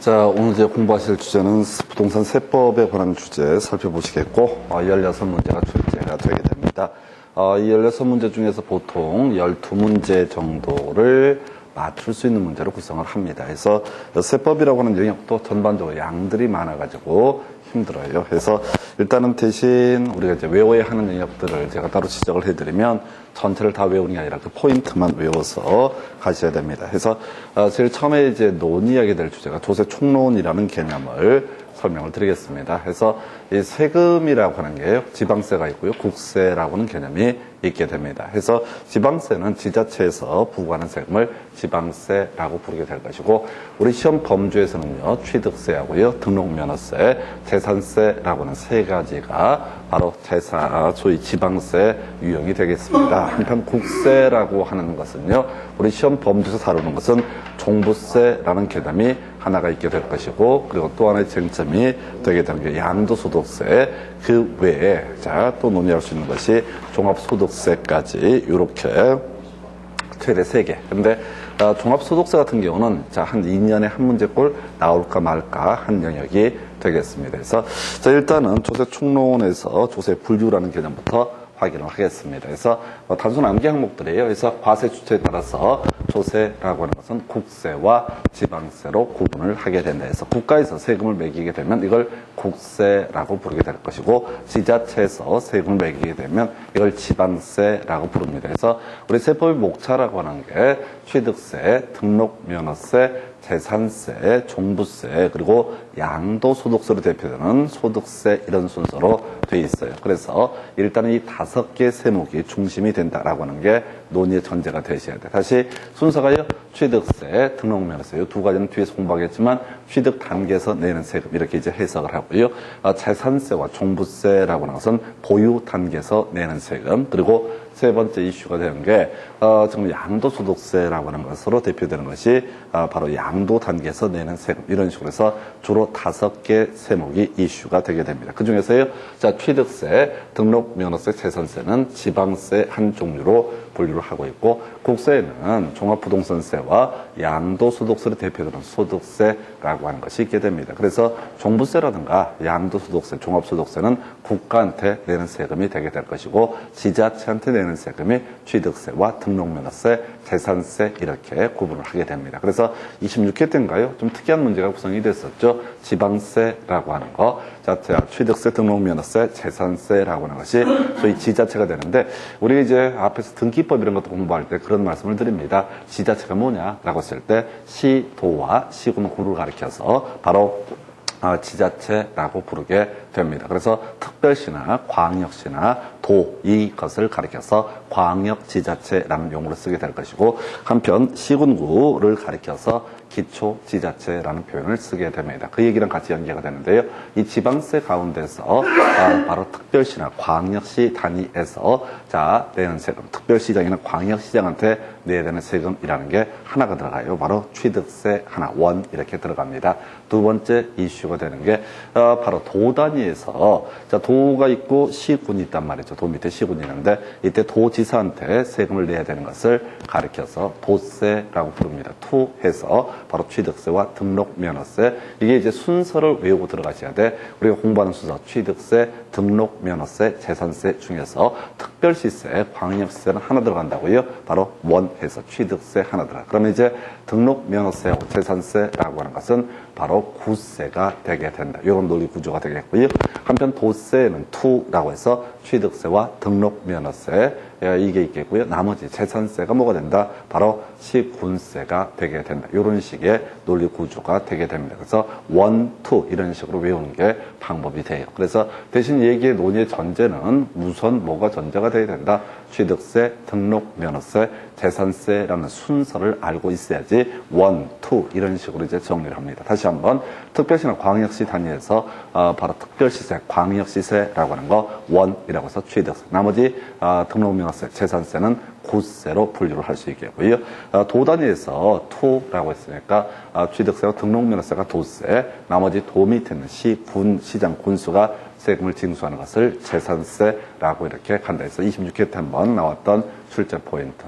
자, 오늘 이제 공부하실 주제는 부동산 세법에 관한 주제 살펴보시겠고, 16문제가 출제가 되게 됩니다. 이 16문제 중에서 보통 12문제 정도를 맞출 수 있는 문제로 구성을 합니다. 그래서 세법이라고 하는 영역도 전반적으로 양들이 많아가지고 힘들어요. 그래서 일단은 대신 우리가 이제 외워야 하는 영역들을 제가 따로 지적을 해드리면 전체를 다 외우는 게 아니라 그 포인트만 외워서 가셔야 됩니다. 그래서 제일 처음에 이제 논의하게 될 주제가 조세 총론이라는 개념을 설명을 드리겠습니다. 그래서 이 세금이라고 하는 게요, 지방세가 있고요, 국세라고 하는 개념이 있게 됩니다. 그래서 지방세는 지자체에서 부과하는 세금을 지방세라고 부르게 될 것이고, 우리 시험 범주에서는요, 취득세하고요, 등록면허세, 재산세라고 하는 세 가지가 바로 소위 지방세 유형이 되겠습니다. 한편 국세라고 하는 것은요, 우리 시험 범주에서 다루는 것은 종부세라는 개념이 하나가 있게 될 것이고, 그리고 또 하나의 쟁점이 되게 되는 게 양도소득세, 그 외에 또 논의할 수 있는 것이 종합소득세까지 이렇게 최대 3개. 근데 종합소득세 같은 경우는 한 2년에 한 문제꼴 나올까 말까 한 영역이 되겠습니다. 그래서 일단은 조세 총론에서 조세 분류라는 개념부터 확인을 하겠습니다. 그래서 단순 암기 항목들이에요. 그래서 과세 주체에 따라서 조세라고 하는 것은 국세와 지방세로 구분을 하게 된다. 해서 국가에서 세금을 매기게 되면 이걸 국세라고 부르게 될 것이고, 지자체에서 세금을 매기게 되면 이걸 지방세라고 부릅니다. 그래서 우리 세법의 목차라고 하는 게 취득세, 등록면허세, 재산세, 종부세, 그리고 양도소득세로 대표되는 소득세, 이런 순서로 돼 있어요. 그래서 일단은 이 5개 세목이 중심이 된다라고 하는 게 논의의 전제가 되셔야 돼요. 다시 순서가요, 취득세, 등록면허세, 이 두 가지는 뒤에서 공부하겠지만 취득 단계에서 내는 세금, 이렇게 이제 해석을 하고요. 재산세와 종부세라고 하는 것은 보유 단계에서 내는 세금, 그리고 세 번째 이슈가 되는 게 정말 양도소득세라고 하는 것으로 대표되는 것이 바로 양도 단계에서 내는 세금, 이런 식으로 해서 주로 5개 세목이 이슈가 되게 됩니다. 그 중에서요, 취득세, 등록면허세, 재산세는 지방세 한 종류로 분류를 하고 있고, 국세에는 종합부동산세와 양도소득세를 대표되는 소득세라고 하는 것이 있게 됩니다. 그래서 종부세라든가 양도소득세, 종합소득세는 국가한테 내는 세금이 되게 될 것이고, 지자체한테 내는 세금이 취득세와 등록면허세, 재산세, 이렇게 구분을 하게 됩니다. 그래서 26회 때인가요? 좀 특이한 문제가 구성이 됐었죠. 지방세라고 하는 거, 취득세, 등록면허세, 재산세라고 하는 것이 소위 지자체가 되는데, 우리 이제 앞에서 등기법 이런 것도 공부할 때 그런 말씀을 드립니다. 지자체가 뭐냐라고 했을 때 시, 도와 시군, 구를 가리켜서 바로 지자체라고 부르게 됩니다. 그래서 특별시나 광역시나 도, 이것을 가리켜서 광역지자체라는 용어를 쓰게 될 것이고, 한편 시군구를 가리켜서 기초지자체라는 표현을 쓰게 됩니다. 그 얘기랑 같이 연계가 되는데요. 이 지방세 가운데서 바로 특별시나 광역시 단위에서 내는 세금, 특별시장이나 광역시장한테 내야 되는 세금이라는 게 하나가 들어가요. 바로 취득세 하나, 원, 이렇게 들어갑니다. 두 번째 이슈가 되는 게 바로 도 단위에서 도가 있고 시군이 있단 말이죠. 도 밑에 시군이 있는데, 이때 도지사한테 세금을 내야 되는 것을 가리켜서 도세라고 부릅니다. 투 해서 바로 취득세와 등록면허세, 이게 이제 순서를 외우고 들어가셔야 돼. 우리가 공부하는 순서, 취득세, 등록면허세, 재산세 중에서 특별시세, 광역시세는 하나 들어간다고요. 바로 원 해서 취득세 하나 들어가. 그러면 이제 등록면허세하고 재산세라고 하는 것은 바로 구세가 되게 된다. 이런 논리 구조가 되겠고요. 한편 도세는 투라고 해서 취득세와 등록면허세, 이게 있겠고요. 나머지 재산세가 뭐가 된다? 바로 시군세가 되게 된다. 이런 식의 논리 구조가 되게 됩니다. 그래서 원, 투 이런 식으로 외우는 게 방법이 돼요. 그래서 대신 얘기의 논의의 전제는 우선 뭐가 전제가 돼야 된다? 취득세, 등록면허세, 재산세라는 순서를 알고 있어야지 원, 투 이런 식으로 이제 정리를 합니다. 다시 한번 특별시나 광역시 단위에서 바로 특별시세, 광역시세라고 하는 거 원이라고 해서 취득세, 나머지 등록면허세, 재산세는 구세로 분류를 할 수 있겠고요. 도 단위에서 투라고 했으니까 취득세와 등록면허세가 도세, 나머지 도 밑에 있는 시, 군, 시장, 군수가 세금을 징수하는 것을 재산세라고 이렇게 간다 해서 26회 때 한번 나왔던 출제 포인트.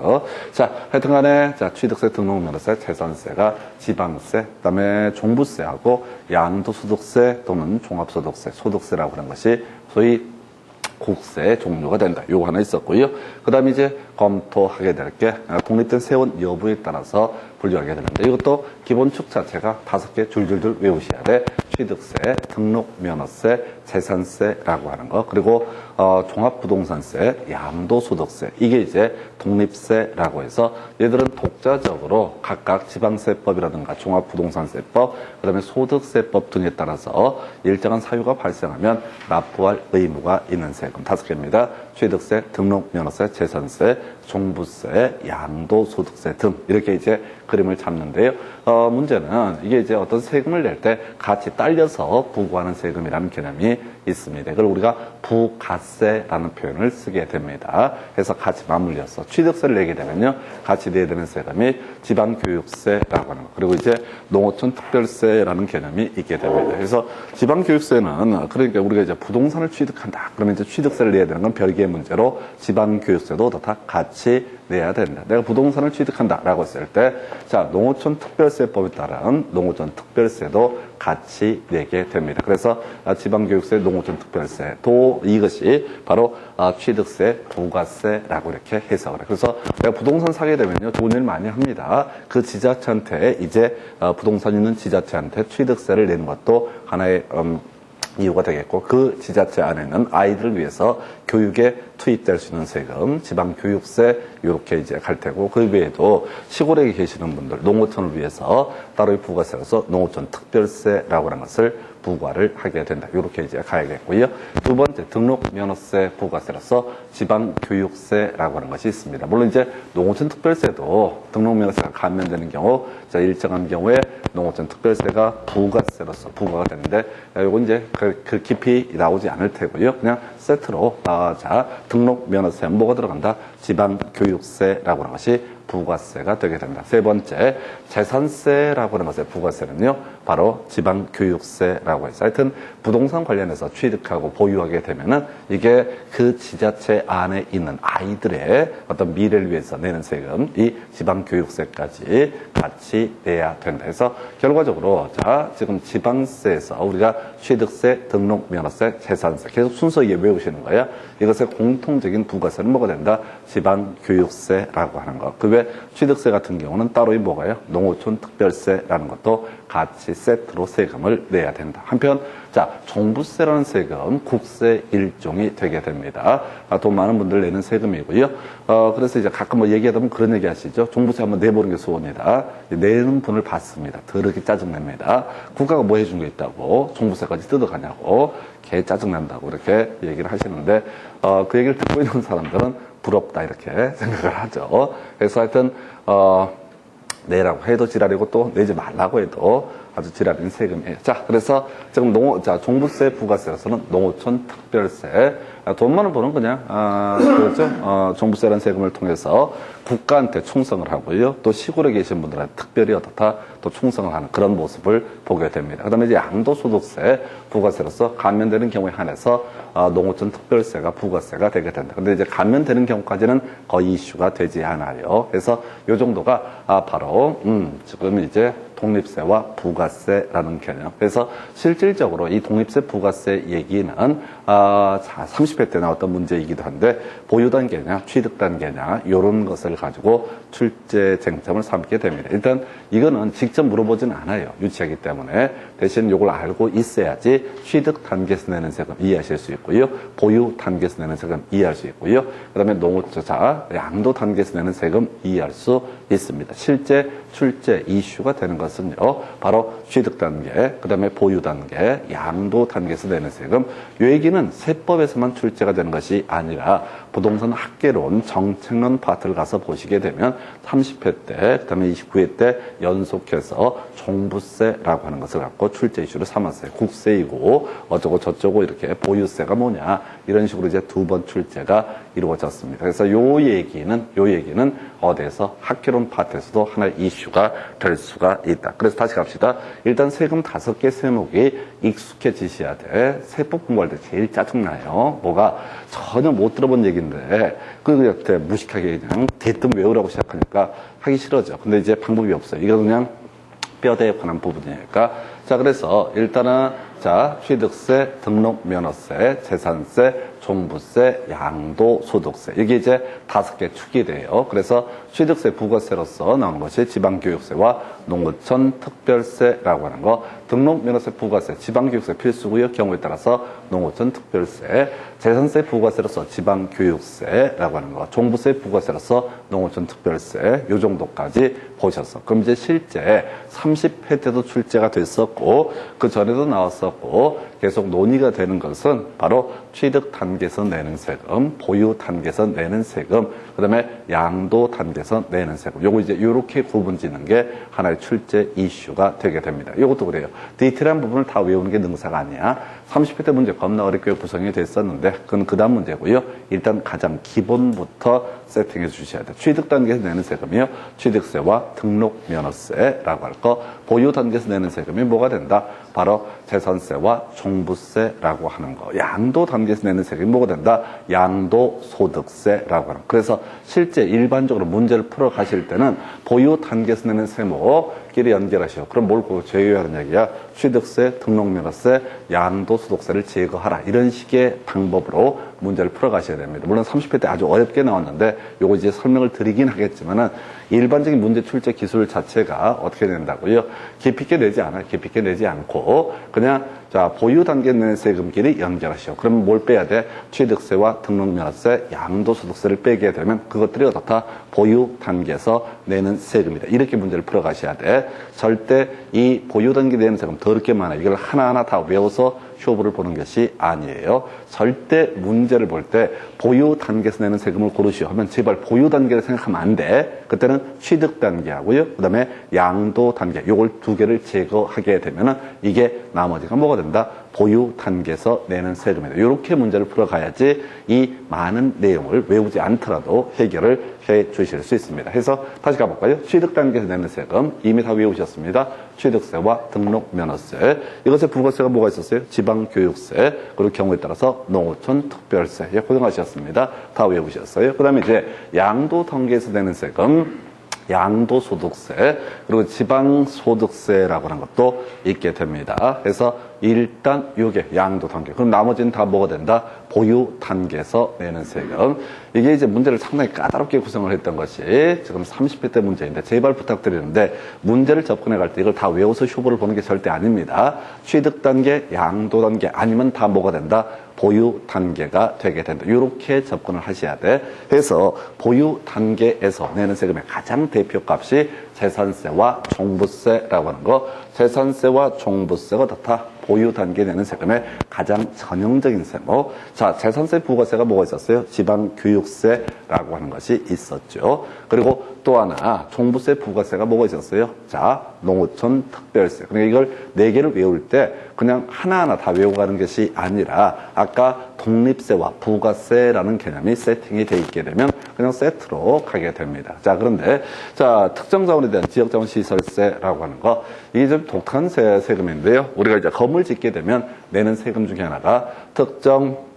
자, 하여튼 간에, 자, 취득세, 등록면허세, 재산세가 지방세, 그 다음에 종부세하고 양도소득세 또는 종합소득세, 소득세라고 하는 것이 소위 국세 종류가 된다. 요거 하나 있었고요. 그 다음에 이제 검토하게 될 게 독립된 세원 여부에 따라서 분류하게 되는데 이것도 기본축 자체가 5개 줄줄줄 외우셔야 돼. 취득세, 등록면허세, 재산세라고 하는 거, 그리고 종합부동산세, 양도소득세, 이게 이제 독립세라고 해서 얘들은 독자적으로 각각 지방세법이라든가 종합부동산세법, 그 다음에 소득세법 등에 따라서 일정한 사유가 발생하면 납부할 의무가 있는 세금 5개입니다. 취득세, 등록면허세, 재산세, 종부세, 양도소득세 등 이렇게 이제 그림을 잡는데요. 문제는 이게 이제 어떤 세금을 낼 때 같이 딸려서 부과하는 세금이라는 개념이 있습니다. 이걸 우리가 부가세라는 표현을 쓰게 됩니다. 그래서 같이 맞물려서 취득세를 내게 되면요, 같이 내야 되는 세금이 지방교육세라고 하는 거, 그리고 이제 농어촌 특별세라는 개념이 있게 됩니다. 그래서 지방교육세는 그러니까 우리가 이제 부동산을 취득한다. 그러면 이제 취득세를 내야 되는 건 별개의 문제로 지방교육세도 다 같이 내야 된다. 내가 부동산을 취득한다라고 했을 때, 자, 농어촌 특별세법에 따른 농어촌 특별세도 같이 내게 됩니다. 그래서 지방교육세, 농어촌 특별세, 또 이것이 바로 취득세, 부가세라고 이렇게 해석을 해요. 그래서 내가 부동산 사게 되면요, 돈을 많이 합니다. 그 지자체한테 이제 부동산 있는 지자체한테 취득세를 내는 것도 하나의 이유가 되겠고, 그 지자체 안에는 아이들을 위해서 교육에 투입될 수 있는 세금, 지방교육세 이렇게 이제 갈 테고, 그 외에도 시골에 계시는 분들 농어촌을 위해서 따로 부가세로서 농어촌 특별세라고 하는 것을 부과를 하게 된다. 이렇게 이제 가야겠고요. 두 번째, 등록면허세 부가세로서 지방교육세라고 하는 것이 있습니다. 물론 이제 농어촌 특별세도 등록면허세가 감면되는 경우, 자, 일정한 경우에 농어촌 특별세가 부가세로서 부과가 되는데, 요건 이제 그 깊이 나오지 않을 테고요. 그냥 세트로, 자, 등록면허세 뭐가 들어간다? 지방교육세라고 하는 것이 부가세가 되게 됩니다. 세 번째, 재산세라고 하는 것의 부가세는요, 바로 지방교육세라고 해서 하여튼 부동산 관련해서 취득하고 보유하게 되면은 이게 그 지자체 안에 있는 아이들의 어떤 미래를 위해서 내는 세금, 이 지방교육세까지 같이 내야 된다 해서 결과적으로, 자, 지금 지방세에서 우리가 취득세, 등록면허세, 재산세 계속 순서 이게 외우시는 거예요. 이것의 공통적인 부가세는 뭐가 된다? 지방교육세라고 하는 거. 그 외 취득세 같은 경우는 따로 뭐가요? 농어촌 특별세라는 것도 같이 세트로 세금을 내야 된다. 한편, 자, 종부세라는 세금, 국세 일종이 되게 됩니다. 돈 많은 분들 내는 세금이고요. 그래서 이제 가끔 뭐 얘기하다 보면 그런 얘기 하시죠. 종부세 한번 내보는 게 소원이다. 내는 분을 받습니다. 더럽게 짜증냅니다. 국가가 뭐 해준 게 있다고 종부세까지 뜯어가냐고 개 짜증난다고 이렇게 얘기를 하시는데, 그 얘기를 듣고 있는 사람들은 부럽다 이렇게 생각을 하죠. 그래서 하여튼 내라고 해도 지랄이고 또 내지 말라고 해도 아주 지랄인 세금이에요. 자, 그래서 지금 종부세 부가세로서는 농어촌 특별세, 돈 많은 분은 그냥 그렇죠. 종부세라는 세금을 통해서 국가한테 충성을 하고요. 또 시골에 계신 분들한테 특별히 어떻다 또 충성을 하는 그런 모습을 보게 됩니다. 그다음에 이제 양도소득세 부가세로서 감면되는 경우에 한해서 농어촌 특별세가 부가세가 되게 된다. 근데 이제 감면되는 경우까지는 거의 이슈가 되지 않아요. 그래서 요 정도가 바로 지금 이제 독립세와 부가세라는 개념. 그래서 실질적으로 이 독립세, 부가세 얘기는 30회 때 나왔던 문제이기도 한데, 보유 단계냐, 취득 단계냐, 이런 것을 가지고 출제 쟁점을 삼게 됩니다. 일단 이거는 직접 물어보진 않아요. 유치하기 때문에. 대신 이걸 알고 있어야지 취득 단계에서 내는 세금 이해하실 수 있고요. 보유 단계에서 내는 세금 이해할 수 있고요. 그 다음에 농어초자, 양도 단계에서 내는 세금 이해할 수 있습니다. 실제 출제 이슈가 되는 것은요, 바로 취득 단계, 그 다음에 보유 단계, 양도 단계에서 내는 세금. 이 얘기는 세법에서만 출제가 되는 것이 아니라 부동산 학계론, 정책론 파트를 가서 보시게 되면 30회 때, 그 다음에 29회 때 연속해서 종부세라고 하는 것을 갖고 출제 이슈를 삼았어요. 국세이고 어쩌고 저쩌고 이렇게 보유세가 뭐냐, 이런 식으로 이제 2번 출제가 이루어졌습니다. 그래서 요 얘기는 어디에서 학개론 파트에서도 하나의 이슈가 될 수가 있다. 그래서 다시 갑시다. 일단 세금 5개 세목이 익숙해지셔야 돼. 세법 공부할 때 제일 짜증나요. 뭐가 전혀 못 들어본 얘기인데 그냥 무식하게 그냥 대뜸 외우라고 시작하니까 하기 싫어져. 근데 이제 방법이 없어요. 이거 그냥 뼈대에 관한 부분이니까. 자, 그래서 일단은 자, 취득세, 등록면허세, 재산세, 종부세, 양도소득세. 이게 이제 5개 축이 돼요. 그래서 취득세, 부가세로서 나오는 것이 지방교육세와 농어촌 특별세라고 하는 거, 등록면허세, 부가세, 지방교육세 필수고요. 경우에 따라서 농어촌 특별세, 재산세, 부가세로서 지방교육세라고 하는 거, 종부세, 부가세로서 농어촌 특별세, 요 정도까지 보셨어. 그럼 이제 실제 30회 때도 출제가 됐었고, 그 전에도 나왔었고, 계속 논의가 되는 것은 바로 취득 단계에서 내는 세금, 보유 단계에서 내는 세금, 그 다음에 양도 단계에서 내는 세금. 요거 이제 요렇게 구분 짓는 게 하나의 출제 이슈가 되게 됩니다. 요것도 그래요. 디테일한 부분을 다 외우는 게 능사가 아니야. 30회 때 문제 겁나 어렵게 구성이 됐었는데, 그건 그 다음 문제고요. 일단 가장 기본부터 세팅해 주셔야 돼요. 취득 단계에서 내는 세금이요. 취득세와 등록면허세라고 할 거. 보유 단계에서 내는 세금이 뭐가 된다? 바로 재산세와 종부세라고 하는 거. 양도 단계에서 내는 세금이 뭐가 된다? 양도소득세라고 하는 거. 그래서 실제 일반적으로 문제를 풀어 가실 때는 보유 단계에서 내는 세목끼리 연결하시오. 그럼 뭘 제외하는 얘기야? 취득세, 등록면허세, 양도소득세를 제거하라. 이런 식의 방법으로 문제를 풀어 가셔야 됩니다. 물론 30회 때 아주 어렵게 나왔는데 요거 이제 설명을 드리긴 하겠지만은 일반적인 문제 출제 기술 자체가 어떻게 된다고요? 깊이 있게 내지 않아요. 깊이 있게 내지 않고 그냥 자 보유 단계 내는 세금끼리 연결하시오. 그러면 뭘 빼야 돼? 취득세와 등록면허세, 양도소득세를 빼게 되면 그것들이 어떻다? 보유 단계에서 내는 세금이다. 이렇게 문제를 풀어 가셔야 돼. 절대 이 보유 단계 내는 세금 더럽게 많아요. 이걸 하나하나 다 외워서 쇼부를 보는 것이 아니에요. 절대 문제를 볼 때 보유 단계에서 내는 세금을 고르시오 하면 제발 보유 단계를 생각하면 안 돼. 그때는 취득 단계하고요. 그 다음에 양도 단계. 요걸 2개를 제거하게 되면은 이게 나머지가 뭐가 된다? 보유 단계에서 내는 세금이다. 이렇게 문제를 풀어가야지 이 많은 내용을 외우지 않더라도 해결을 해 주실 수 있습니다. 해서 다시 가볼까요? 취득 단계에서 내는 세금 이미 다 외우셨습니다. 취득세와 등록면허세. 이것의 부가세가 뭐가 있었어요? 지방교육세. 그리고 경우에 따라서 농어촌 특별세. 예, 고생하셨습니다. 다 외우셨어요. 그 다음에 이제 양도 단계에서 내는 세금. 양도소득세, 그리고 지방소득세라고 하는 것도 있게 됩니다. 그래서 일단 요게 양도 단계. 그럼 나머지는 다 뭐가 된다? 보유 단계에서 내는 세금. 이게 이제 문제를 상당히 까다롭게 구성을 했던 것이 지금 30회 때 문제인데 제발 부탁드리는데 문제를 접근해 갈 때 이걸 다 외워서 쇼부를 보는 게 절대 아닙니다. 취득 단계, 양도 단계 아니면 다 뭐가 된다? 보유 단계가 되게 된다. 이렇게 접근을 하셔야 돼. 그래서 보유 단계에서 내는 세금의 가장 대표값이 재산세와 종부세라고 하는 거. 재산세와 종부세가 어떻다? 보유 단계에 내는 세금의 가장 전형적인 세목. 자, 재산세 부가세가 뭐가 있었어요? 지방교육세라고 하는 것이 있었죠. 그리고 또 하나 종부세 부가세가 뭐가 있었어요? 자, 농어촌 특별세. 그러니까 이걸 4개를 외울 때 그냥 하나하나 다 외우고 가는 것이 아니라 아까 독립세와 부가세라는 개념이 세팅이 돼 있게 되면 그냥 세트로 가게 됩니다. 자, 그런데 자, 특정 자원에 대한 지역자원 시설세라고 하는 거 이게 좀 독특한 세금인데요. 우리가 이제 건물 짓게 되면 내는 세금 중에 하나가 특정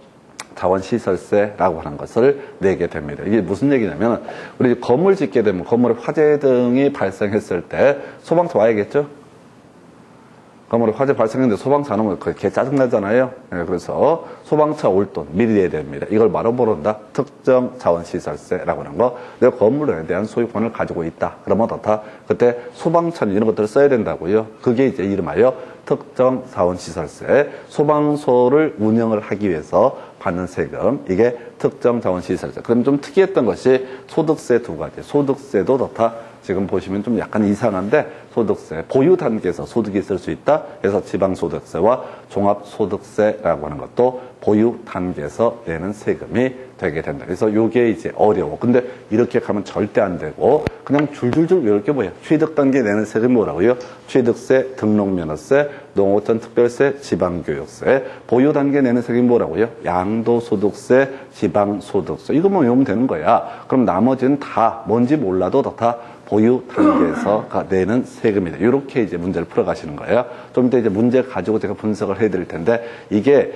자원시설세라고 하는 것을 내게 됩니다. 이게 무슨 얘기냐면 우리 건물 짓게 되면 건물에 화재 등이 발생했을 때 소방차 와야겠죠? 건물에 화재 발생했는데 소방차 안 오면 그게 짜증나잖아요. 네, 그래서 소방차 올 돈 미리 내야 됩니다. 이걸 바로 모른다. 특정 자원시설세라고 하는 거. 내가 건물에 대한 소유권을 가지고 있다. 그러면 어떻다? 그때 소방차는 이런 것들을 써야 된다고요. 그게 이제 이름하여 특정 자원시설세. 소방서를 운영을 하기 위해서 받는 세금. 이게 특정 자원시설세. 그럼 좀 특이했던 것이 소득세 2가지. 소득세도 어떻다? 지금 보시면 좀 약간 이상한데 소득세 보유 단계에서 소득이 있을 수 있다. 그래서 지방소득세와 종합소득세라고 하는 것도 보유 단계에서 내는 세금이 되게 된다. 그래서 이게 이제 어려워. 근데 이렇게 가면 절대 안 되고 그냥 줄줄줄 이렇게 뭐예요? 취득 단계 내는 세금이 뭐라고요? 취득세, 등록면허세, 농어촌 특별세, 지방교육세. 보유 단계 내는 세금이 뭐라고요? 양도소득세, 지방소득세. 이것만 외우면 되는 거야. 그럼 나머지는 다 뭔지 몰라도 다 보유 단계에서 내는 세금이다. 이렇게 이제 문제를 풀어가시는 거예요. 좀 이따 이제 문제 가지고 제가 분석을 해드릴 텐데 이게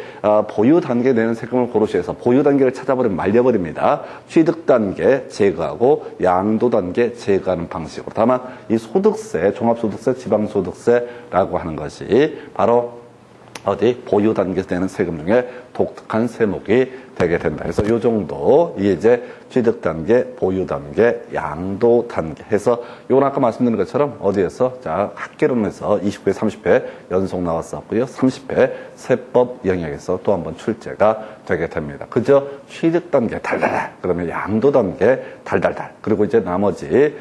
보유 단계 내는 세금을 고르시 해서 보유 단계를 찾아버리면 말려버립니다. 취득 단계 제거하고 양도 단계 제거하는 방식으로. 다만 이 소득세, 종합소득세, 지방소득세라고 하는 것이 바로 어디 보유 단계에서 내는 세금 중에 독특한 세목이 되게 된다. 그래서 이 정도 이제 취득 단계, 보유 단계, 양도 단계 해서 이건 아까 말씀드린 것처럼 어디에서 자 학개론에서 29회, 30회 연속 나왔었고요. 30회 세법 영역에서 또 한번 출제가 되게 됩니다. 그저 취득 단계 달달달 그러면 양도 단계 달달달 그리고 이제 나머지는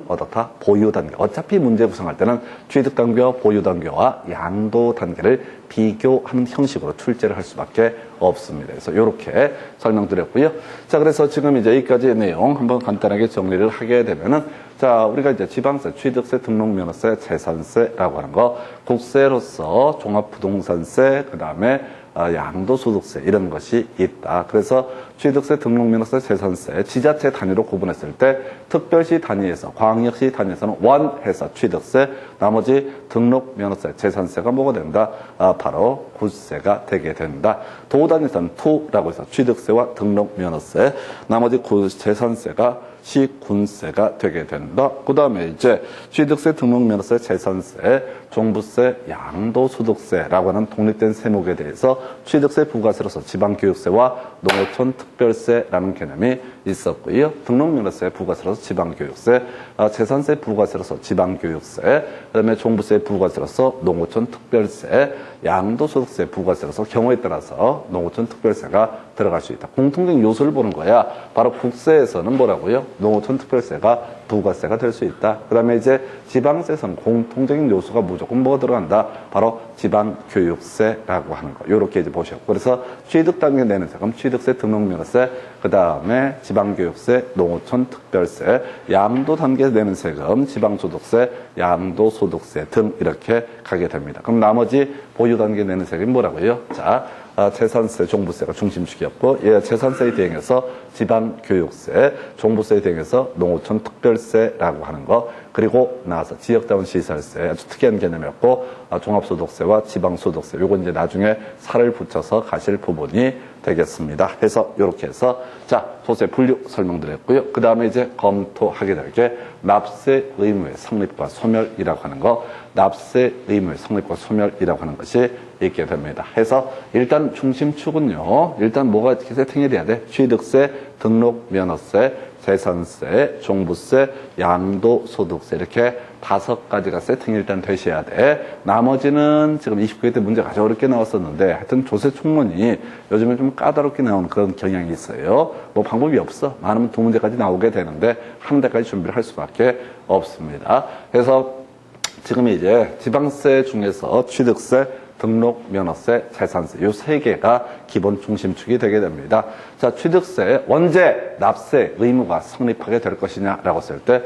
어떻다 보유 단계. 어차피 문제 구성할 때는 취득 단계와 보유 단계와 양도 단계를 비교하는 형식으로 출제를 할 수밖에 없습니다. 그래서 이렇게 설명드렸고요. 자, 그래서 지금 이제 여기까지의 내용 한번 간단하게 정리를 하게 되면은 자, 우리가 이제 지방세, 취득세, 등록면허세, 재산세라고 하는 거, 국세로서 종합부동산세, 그 다음에 양도소득세 이런 것이 있다. 그래서 취득세, 등록면허세, 재산세 지자체 단위로 구분했을 때 특별시 단위에서 광역시 단위에서는 원해서 취득세, 나머지 등록면허세, 재산세가 뭐가 된다? 바로 구세가 되게 된다. 도 단위에서는 투라고 해서 취득세와 등록면허세, 나머지 재산세가 시군세가 되게 된다. 그 다음에 이제 취득세, 등록면허세, 재산세, 종부세, 양도소득세라고 하는 독립된 세목에 대해서 취득세 부가세로서 지방교육세와 농어촌 특별세라는 개념이 있었고요. 등록면허세 부가세로서 지방교육세, 재산세 부가세로서 지방교육세, 그다음에 종부세 부가세로서 농어촌 특별세, 양도소득세 부가세로서 경우에 따라서 농어촌 특별세가 들어갈 수 있다. 공통적인 요소를 보는 거야. 바로 국세에서는 뭐라고요? 농어촌 특별세가 부가세가 될 수 있다. 그 다음에 이제 지방세에서는 공통적인 요소가 무조건 뭐가 들어간다? 바로 지방교육세라고 하는 거. 요렇게 이제 보셨고. 그래서 취득 단계 내는 세금, 취득세, 등록면허세, 그 다음에 지방교육세, 농어촌 특별세, 양도 단계에서 내는 세금, 지방소득세, 양도소득세 등 이렇게 가게 됩니다. 그럼 나머지 보유 단계 내는 세금이 뭐라고요? 자, 재산세, 종부세가 중심축이었고, 재산세에 대응해서 지방교육세, 종부세에 대응해서 농어촌 특별세라고 하는 거, 그리고 나와서 지역자원시설세, 아주 특이한 개념이었고, 종합소득세와 지방소득세, 요건 이제 나중에 살을 붙여서 가실 부분이 되겠습니다. 해서 이렇게 해서 자 소세 분류 설명드렸고요. 그 다음에 이제 검토하게 될 게 납세 의무의 성립과 소멸이라고 하는 거, 납세 의무의 성립과 소멸이라고 하는 것이 있게 됩니다. 해서 일단 중심축은요. 일단 뭐가 이렇게 세팅이 돼야 돼? 취득세, 등록면허세, 재산세, 종부세, 양도소득세 이렇게 5가지가 세팅이 일단 되셔야 돼. 나머지는 지금 29회 때 문제가 아주 어렵게 나왔었는데 하여튼 조세 총론이 요즘에 좀 까다롭게 나오는 그런 경향이 있어요. 뭐 방법이 없어. 많으면 2문제까지 나오게 되는데 한 문제까지 준비를 할 수밖에 없습니다. 그래서 지금 이제 지방세 중에서 취득세, 등록면허세, 재산세 요 3개가 기본 중심축이 되게 됩니다. 자, 취득세 언제 납세 의무가 성립하게 될 것이냐라고 했을 때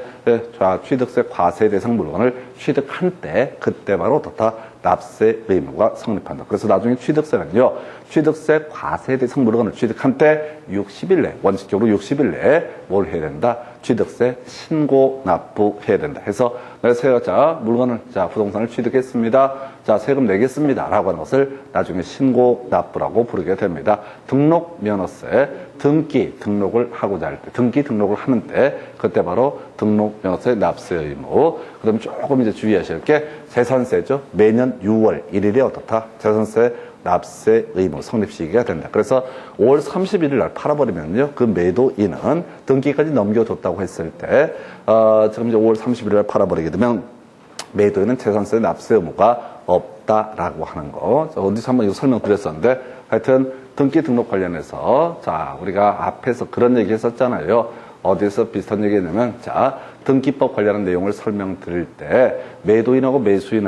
자, 취득세 과세 대상 물건을 취득한 때 그때 바로 어떻다? 납세 의무가 성립한다. 그래서 나중에 취득세는요. 취득세 과세 대상 물건을 취득한 때 60일 내 원칙적으로 60일 내에 뭘 해야 된다? 취득세 신고 납부해야 된다. 해서 내가 자 물건을 자 부동산을 취득했습니다. 자 세금 내겠습니다. 라고 하는 것을 나중에 신고 납부라고 부르게 됩니다. 등록 면허세 등기 등록을 하고자 할 때 등기 등록을 하는데 그때 바로 등록 면허세 납세 의무. 그다음에 조금 이제 주의하실 게 재산세죠. 매년 6월 1일에 어떻다? 재산세 납세 의무 성립 시기가 된다. 그래서 5월 31일 날 팔아버리면요. 그 매도인은 등기까지 넘겨줬다고 했을 때, 지금 이제 5월 31일 날 팔아버리게 되면 매도인은 재산세 납세 의무가 없다라고 하는 거. 어디서 한번 이거 설명드렸었는데 하여튼 등기 등록 관련해서 자, 우리가 앞에서 그런 얘기 했었잖아요. 어디서 비슷한 얘기냐면, 자, 등기법 관련한 내용을 설명드릴 때 매도인하고 매수인이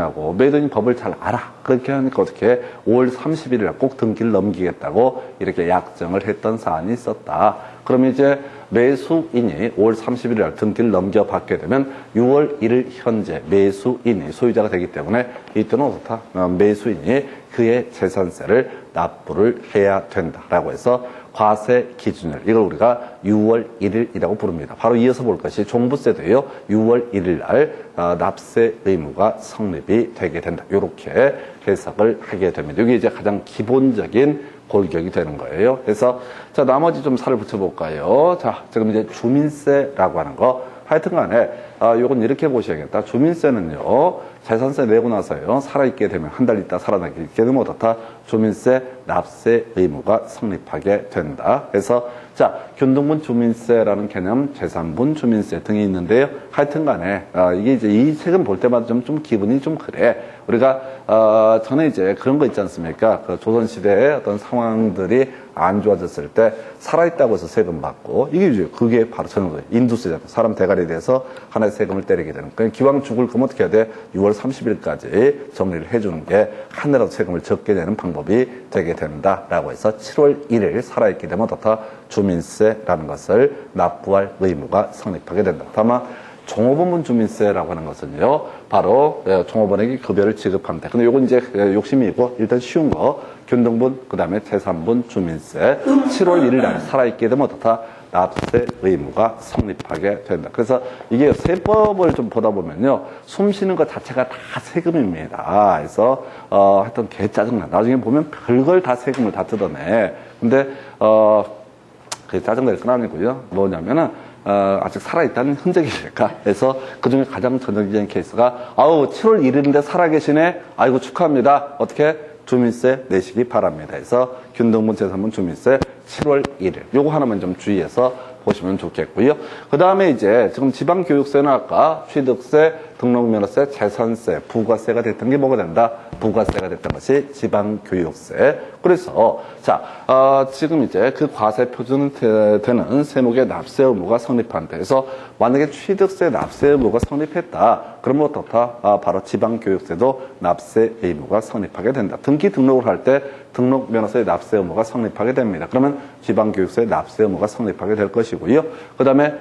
법을 잘 알아. 그렇게 하니까 어떻게 5월 30일 날 꼭 등기를 넘기겠다고 이렇게 약정을 했던 사안이 있었다. 그럼 이제 매수인이 5월 30일 날 등기를 넘겨받게 되면 6월 1일 현재 매수인이 소유자가 되기 때문에 이때는 어떻다? 매수인이 그의 재산세를 납부를 해야 된다라고 해서 과세 기준일, 이걸 우리가 6월 1일이라고 부릅니다. 바로 이어서 볼 것이 종부세도요, 6월 1일 날 납세 의무가 성립이 되게 된다. 이렇게 해석을 하게 됩니다. 이게 이제 가장 기본적인 골격이 되는 거예요. 그래서 자, 나머지 좀 살을 붙여볼까요? 자, 지금 이제 주민세라고 하는 거. 하여튼 간에 요건 이렇게 보셔야겠다. 주민세는요, 재산세 내고 나서요, 살아있게 되면, 한 달 있다 살아나게 되면 어떻다? 주민세 납세 의무가 성립하게 된다. 그래서 자, 균등분 주민세라는 개념, 재산분 주민세 등이 있는데요. 하여튼 간에 이게 이제 이 책은 볼 때마다 좀 기분이 좀 그래. 우리가 전에 이제 그런 거 있지 않습니까? 그 조선시대의 어떤 상황들이 안 좋아졌을 때 살아있다고 해서 세금 받고, 이게 이제 그게 바로 저는 거예요. 인두세잖아요. 사람 대가리에 대해서 하나의 세금을 때리게 되는 거예요. 기왕 죽을 거면 어떻게 해야 돼? 6월 30일까지 정리를 해주는 게 하늘라도 세금을 적게 내는 방법이 되게 된다라고 해서 7월 1일 살아있게 되면 어떻다? 주민세라는 것을 납부할 의무가 성립하게 된다. 다만 종업원분 주민세라고 하는 것은요, 바로 종업원에게 급여를 지급합니다. 근데 요건 이제 욕심이 있고, 일단 쉬운 거, 균등분, 그 다음에 재산분 주민세, 7월 1일 날 살아있게 되면 어떻다? 납세 의무가 성립하게 된다. 그래서 이게 세법을 좀 보다 보면요, 숨 쉬는 것 자체가 다 세금입니다. 그래서 하여튼 개 짜증나. 나중에 보면 별걸 다 세금을 다 뜯어내. 근데 그게 짜증낼 건 아니고요. 뭐냐면은 아직 살아있다는 흔적이니까. 그래서 그 중에 가장 전형적인 케이스가, 7월 1일인데 살아계시네? 아이고, 축하합니다. 어떻게? 주민세 내시기 바랍니다. 그래서 균등분 재산분 주민세 7월 1일. 요거 하나만 좀 주의해서 보시면 좋겠고요. 그 다음에 이제 지금 지방교육세는 아까 취득세, 등록면허세, 재산세, 부가세가 됐던 게 뭐가 된다? 부가세가 됐던 것이 지방교육세. 그래서 자, 지금 이제 그 과세 표준 되는 세목의 납세 의무가 성립한다. 그래서 만약에 취득세 납세 의무가 성립했다. 그러면 어떻다? 바로 지방교육세도 납세 의무가 성립하게 된다. 등기 등록을 할 때 등록면허세 납세 의무가 성립하게 됩니다. 그러면 지방교육세 납세 의무가 성립하게 될 것이고요. 그 다음에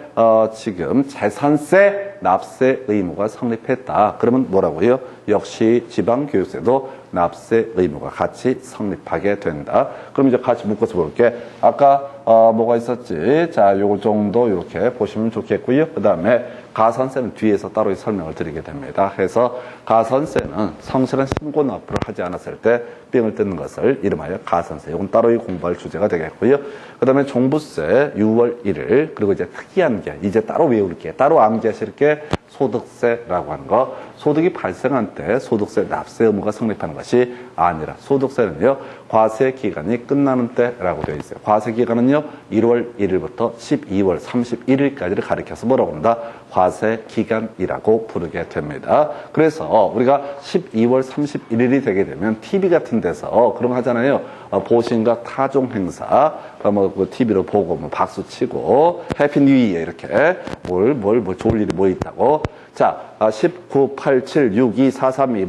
지금 재산세 납세 의무가 성립했다. 그러면 뭐라고요? 역시 지방교육세도 납세 의무가 같이 성립하게 된다. 그럼 이제 같이 묶어서 볼게. 아까 뭐가 있었지? 자, 요거 정도 이렇게 보시면 좋겠고요. 그 다음에 가산세는 뒤에서 따로 설명을 드리게 됩니다. 그래서 가산세는 성실한 신고 납부를 하지 않았을 때 삥을 뜯는 것을 이름하여 가산세. 이건 따로 공부할 주제가 되겠고요. 그 다음에 종부세 6월 1일, 그리고 이제 특이한 게 이제 따로 외울 게, 따로 암기하실 게 소득세라고 하는 거. 소득이 발생한 때 소득세 납세 의무가 성립하는 것이 아니라, 소득세는요, 과세 기간이 끝나는 때라고 되어 있어요. 과세 기간은요, 1월 1일부터 12월 31일까지를 가리켜서 뭐라고 한다? 과세 기간이라고 부르게 됩니다. 그래서 우리가 12월 31일이 되게 되면 TV 같은 데서 그런 거 하잖아요. 보신각 타종 행사, 그 TV로 보고 박수 치고 해피 뉴 이어 이렇게 뭘 좋을 일이 뭐 있다고. 자, 19, 8, 7, 6, 2, 4, 3, 2,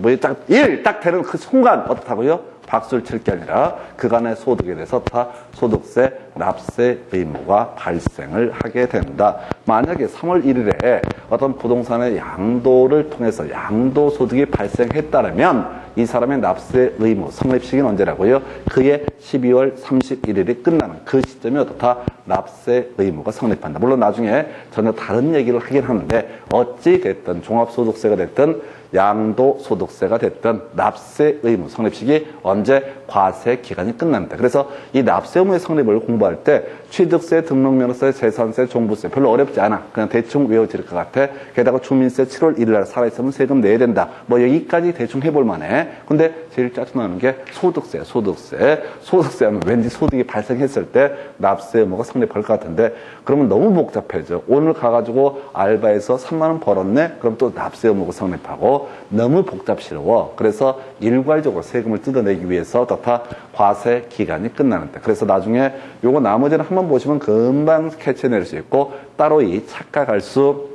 1 딱 되는 그 순간 어떻다고요? 박수를 칠 게 아니라 그간의 소득에 대해서 다 소득세 납세 의무가 발생을 하게 된다. 만약에 3월 1일에 어떤 부동산의 양도를 통해서 양도소득이 발생했다면 이 사람의 납세 의무 성립시기는 언제라고요? 그의 12월 31일이 끝나는 그 시점이 어떻다? 납세 의무가 성립한다. 물론 나중에 전혀 다른 얘기를 하긴 하는데, 어찌 됐든 종합소득세가 됐든 양도소득세가 됐든 납세 의무 성립시기 언제? 과세 기간이 끝납니다. 그래서 이 납세 의무의 성립을 공부할 때 취득세, 등록면허세, 재산세, 종부세 별로 어렵지 않아. 그냥 대충 외워질 것 같아. 게다가 주민세 7월 1일 날 살아있으면 세금 내야 된다. 여기까지 대충 해볼 만해. 근데 제일 짜증나는 게 소득세. 소득세 하면 왠지 소득이 발생했을 때 납세 의무가 성립할 것 같은데, 그러면 너무 복잡해져. 오늘 가가지고 알바해서 3만 원 벌었네? 그럼 또 납세 의무가 성립하고, 말고 너무 복잡스러워. 그래서 일괄적으로 세금을 뜯어내기 위해서 어떻다? 과세 기간이 끝나는데. 그래서 나중에 요거 나머지는 한번 보시면 금방 캐치해낼 수 있고 따로 이 착각할 수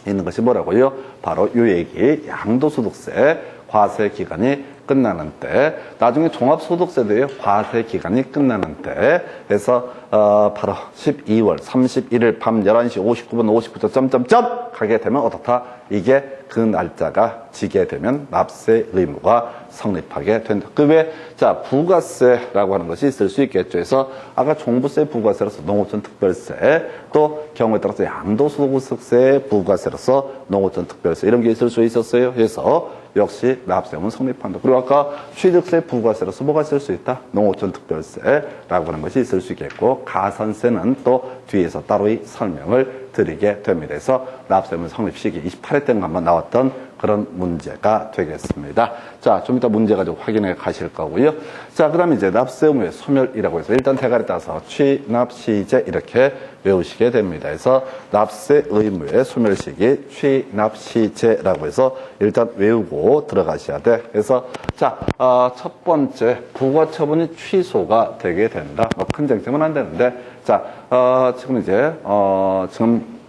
있는 것이 뭐라고요? 바로 요 얘기 양도소득세 과세 기간이 끝나는 때, 나중에 종합소득세도요 과세 기간이 끝나는 때, 그래서 바로 12월 31일 밤 11시 59분 59초 점점점 가게 되면 어떻다? 이게 그 날짜가 지게 되면 납세 의무가 성립하게 된다. 그 외에 자 부가세라고 하는 것이 있을 수 있겠죠. 그래서 아까 종부세 부가세로서 농어촌 특별세, 또 경우에 따라서 양도소득세 부가세로서 농어촌 특별세 이런 게 있을 수 있었어요. 그래서 역시 납세 의무는 성립한다. 그리고 아까 취득세 부가세로서 뭐가 있을 수 있다? 농어촌 특별세라고 하는 것이 있을 수 있겠고, 가산세는 또 뒤에서 따로 설명을 드리게 됩니다. 그래서 납세 의무 성립 시기 28회 때가 한번 나왔던 그런 문제가 되겠습니다. 자, 좀 이따 문제 가지고 확인해 가실 거고요. 자, 그 다음에 이제 납세 의무의 소멸이라고 해서 일단 대가리 따서 취납시제 이렇게 외우시게 됩니다. 그래서 납세 의무의 소멸 시기 취납시제라고 해서 일단 외우고 들어가셔야 돼. 그래서 자, 첫 번째 부과처분이 취소가 되게 된다. 뭐 큰 쟁점은 안 되는데, 자, 지금 이제 지금